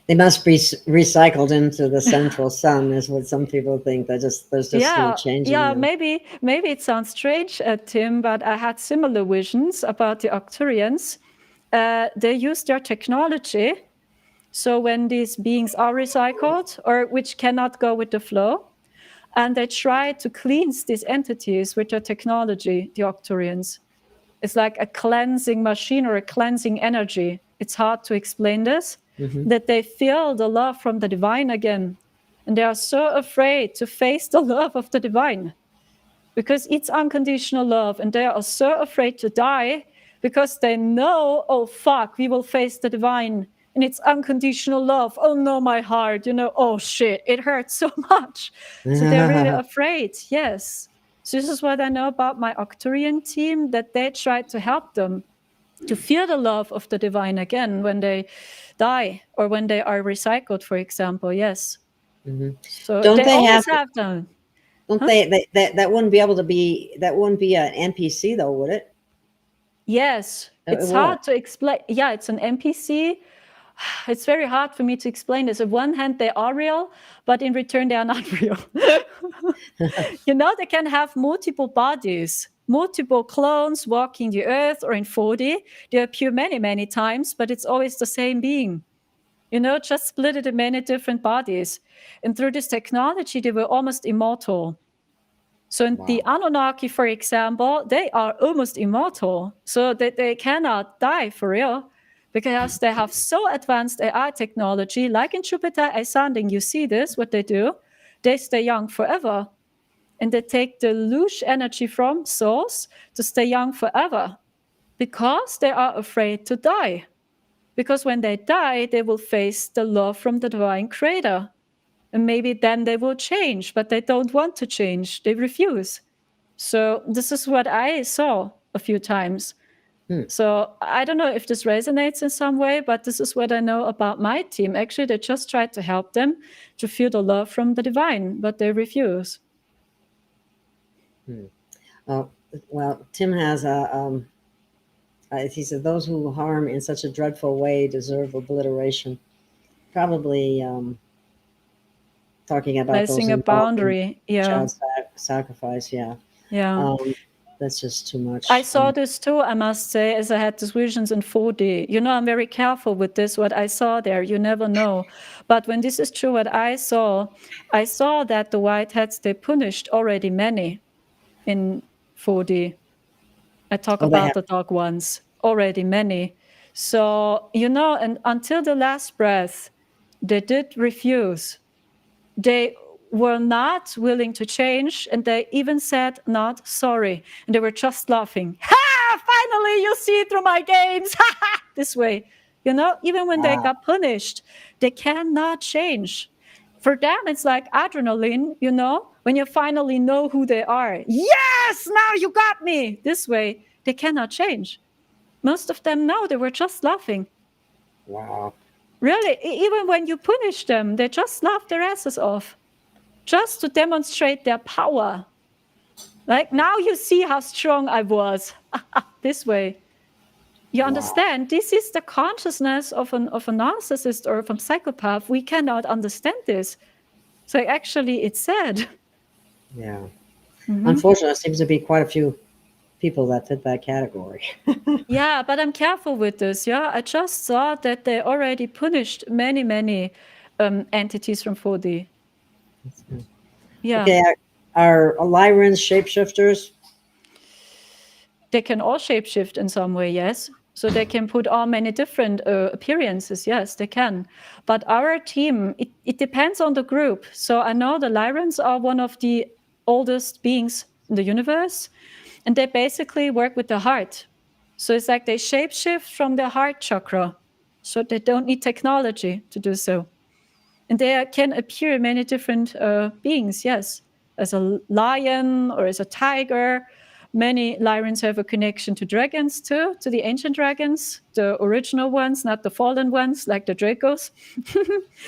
They must be recycled into the central sun, is what some people think. There's just no changing. Yeah, maybe it sounds strange, Tim, but I had similar visions about the Octurians. They use their technology. So when these beings are recycled, or which cannot go with the flow, and they try to cleanse these entities with their technology, the Octurians. It's like a cleansing machine or a cleansing energy. It's hard to explain this. That they feel the love from the divine again. And they are so afraid to face the love of the divine because it's unconditional love. And they are so afraid to die because they know, oh, fuck, we will face the divine and it's unconditional love. Oh, no, my heart, oh, shit, it hurts so much. So they're really afraid. Yes. So this is what I know about my Arcturian team, that they try to help them to feel the love of the divine again when they die or when they are recycled, for example. Yes. So Don't they they always have? have them. Don't they? That wouldn't be able to be. That wouldn't be an NPC though, would it? Yes, It it's would. hard to explain. Yeah, it's an NPC. It's very hard for me to explain this. On one hand, they are real, but in return, they are not real. They can have multiple bodies, multiple clones walking the earth or in 4D. They appear many, many times, but it's always the same being. Just split it in many different bodies. And through this technology, they were almost immortal. So in the Anunnaki, for example, they are almost immortal. So that they cannot die for real because they have so advanced AI technology. Like in Jupiter ascending, you see this, what they do. They stay young forever. And they take the lush energy from souls to stay young forever because they are afraid to die. Because when they die, they will face the love from the divine creator. And maybe then they will change, but they don't want to change. They refuse. So this is what I saw a few times. So I don't know if this resonates in some way, but this is what I know about my team. Actually, they just tried to help them to feel the love from the divine, but they refuse. Oh, well, Tim has a. He said, "Those who harm in such a dreadful way deserve obliteration." Probably talking about those Placing a involved in boundary. Yeah. child sacrifice. Yeah. Yeah. That's just too much. I saw this too, I must say, as I had these visions in 4D. I'm very careful with this, what I saw there. You never know. But when this is true, what I saw that the whiteheads, they punished already many in 4D. I talk about the dark ones, already many. So, and until the last breath, they did refuse. They were not willing to change, and they even said not sorry. And they were just laughing. Ha! Finally, you see through my games. This way. Even when they got punished, they cannot change. For them, it's like adrenaline, when you finally know who they are. Yes, now you got me. This way, they cannot change. Most of them, no, they were just laughing. Wow. Really, even when you punish them, they just laugh their asses off. Just to demonstrate their power. Like, now you see how strong I was. This way. You understand? This is the consciousness of a narcissist or of a psychopath. We cannot understand this. So actually, it's sad. Yeah. Unfortunately, there seems to be quite a few people that fit that category. Yeah, but I'm careful with this. Yeah, I just saw that they already punished many, many entities from 4D. Yeah. Okay, are Lyrans shapeshifters? They can all shapeshift in some way, yes. So they can put on many different appearances, yes, they can. But our team, it depends on the group. So I know the Lyrans are one of the oldest beings in the universe, and they basically work with the heart. So it's like they shapeshift from the heart chakra. So they don't need technology to do so. And they can appear many different beings, yes, as a lion or as a tiger. Many Lyrans have a connection to dragons too, to the ancient dragons, the original ones, not the fallen ones like the Dracos.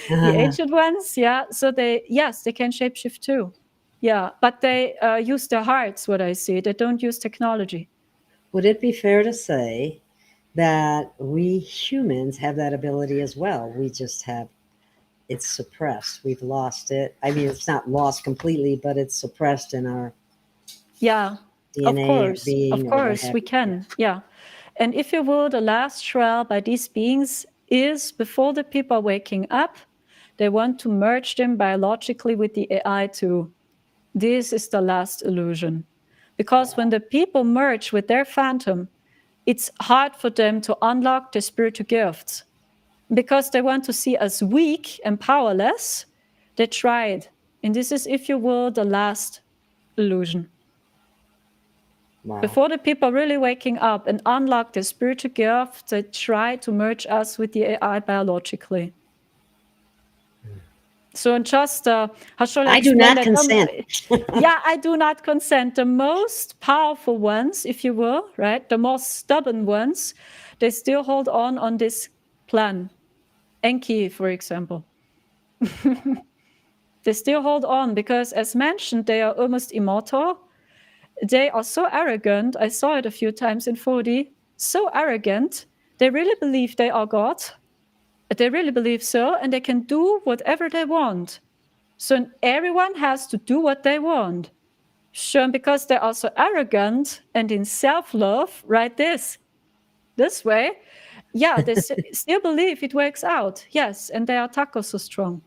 The ancient ones, yeah. So they can shapeshift too. Yeah, but they use their hearts, what I see. They don't use technology. Would it be fair to say that we humans have that ability as well? We just have it's suppressed. We've lost it. I mean, it's not lost completely, but it's suppressed in our DNA or being. Of course, we can. Yeah. And if you will, the last trial by these beings is before the people are waking up, they want to merge them biologically with the AI too. This is the last illusion. Because when the people merge with their phantom, it's hard for them to unlock their spiritual gifts. Because they want to see us weak and powerless, They tried. And this is, if you will, the last illusion. Wow. Before the people really waking up and unlock their spiritual gift, they try to merge us with the AI biologically. So just, how shall I I do explain not that? consent. Yeah, I do not consent. The most powerful ones, if you will, right? The most stubborn ones, they still hold on this plan. Enki, for example. They still hold on because, as mentioned, they are almost immortal. They are so arrogant. I saw it a few times in 4D. So arrogant. They really believe they are God. They really believe so, and they can do whatever they want. So everyone has to do what they want. Sure, because they are so arrogant and in self-love, right? This way, yeah, they still believe it works out. Yes, and their attack is so strong.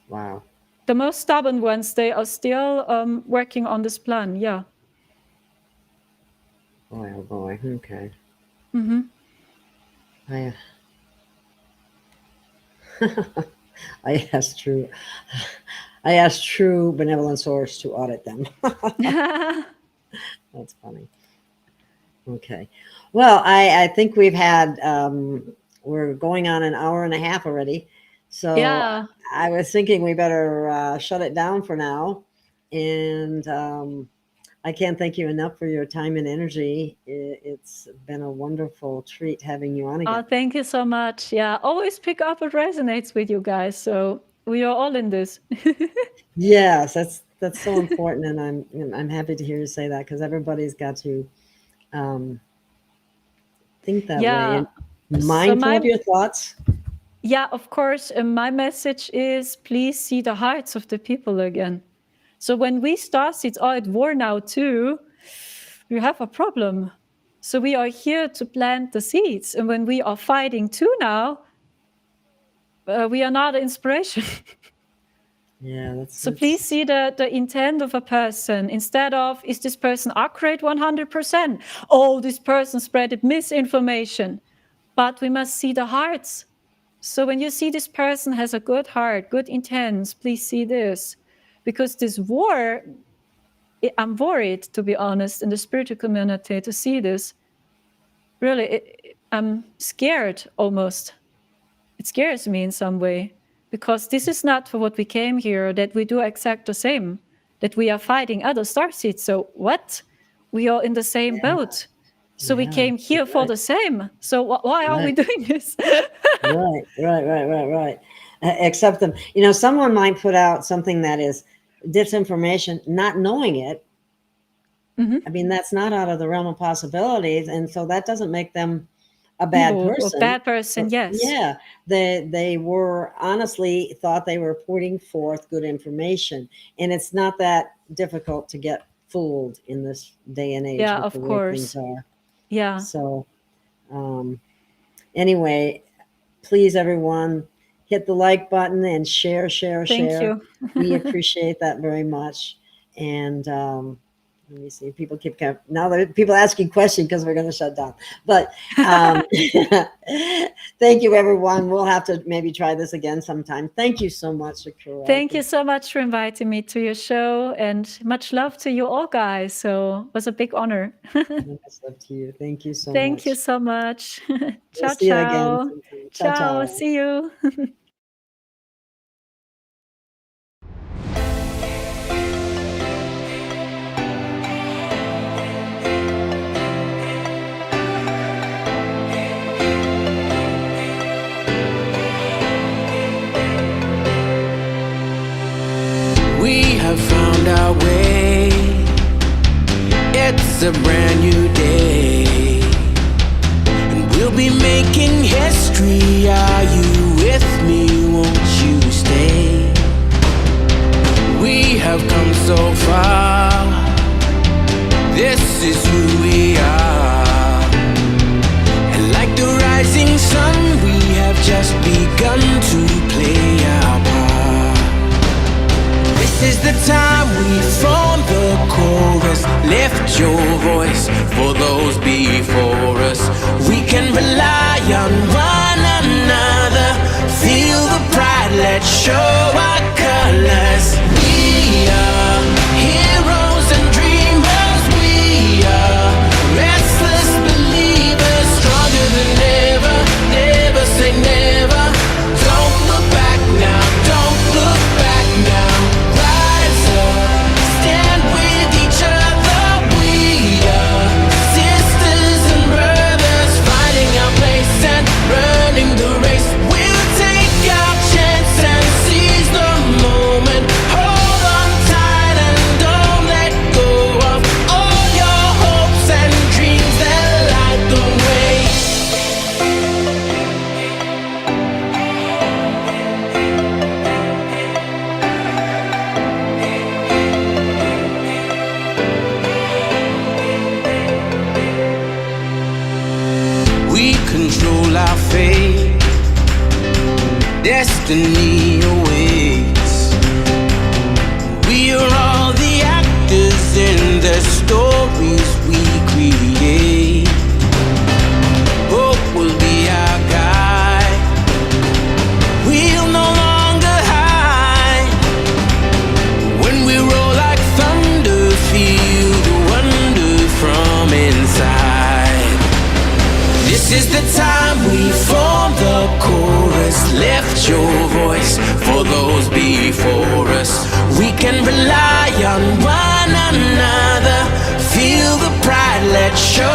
Wow. The most stubborn ones, they are still working on this plan. Yeah. Boy, oh boy. Okay. Mm-hmm. I asked true benevolent source to audit them. That's funny. Okay. Well, I think we've had, we're going on an hour and a half already. So Yeah. I was thinking we better shut it down for now. And I can't thank you enough for your time and energy. It's been a wonderful treat having you on again. Oh, thank you so much. Yeah, always pick up what resonates with you guys. So we are all in this. Yes, that's so important, and I'm happy to hear you say that, because everybody's got to think that way and mindful of your thoughts. Yeah, of course. And my message is, please see the hearts of the people again. So when we start, it's all at war now too. You have a problem. So we are here to plant the seeds. And when we are fighting too now, we are not an inspiration. Yeah, so please see the intent of a person instead of, is this person accurate 100%? Oh, this person spreaded misinformation. But we must see the hearts. So when you see this person has a good heart, good intents, please see this. Because this war, I'm worried, to be honest, in the spiritual community to see this. Really, I'm scared almost. It scares me in some way. Because this is not for what we came here, that we do exact the same, that we are fighting other starseeds. So what? We are in the same boat. So we came here for the same. So why are we doing this? Right. Accept them. Someone might put out something that is disinformation, not knowing it. Mm-hmm. I mean, that's not out of the realm of possibilities. And so that doesn't make them a bad person. A bad person, yes. Yeah, they were honestly thought they were putting forth good information, and it's not that difficult to get fooled in this day and age. Yeah, with of the way course. things are. Yeah. So, anyway, please everyone hit the like button and share. Thank you. We appreciate that very much. And let me see. People keep now that people asking questions because we're going to shut down. But thank you, everyone. We'll have to maybe try this again sometime. Thank you so much, Akura. Thank you so much for inviting me to your show, and much love to you all, guys. So it was a big honor. Much love to you. Thank you so much. Thank you so much. We'll ciao, see you ciao. again. Ciao. See you. We have found our way. It's a brand new day, and we'll be making history. Are you with me? Won't you stay? We have come so far. This is who we are, and like the rising sun, we have just begun to play our part. This is the time we form the chorus. Lift your voice for those before us. We can rely on one another. Feel the pride, let's show our our fate. Destiny awaits. We are all the actors in the stories we create. Hope will be our guide. We'll no longer hide. When we roll like thunder, feel the wonder from inside. This is the time we form the chorus. Lift your voice for those before us. We can rely on one another. Feel the pride, let's show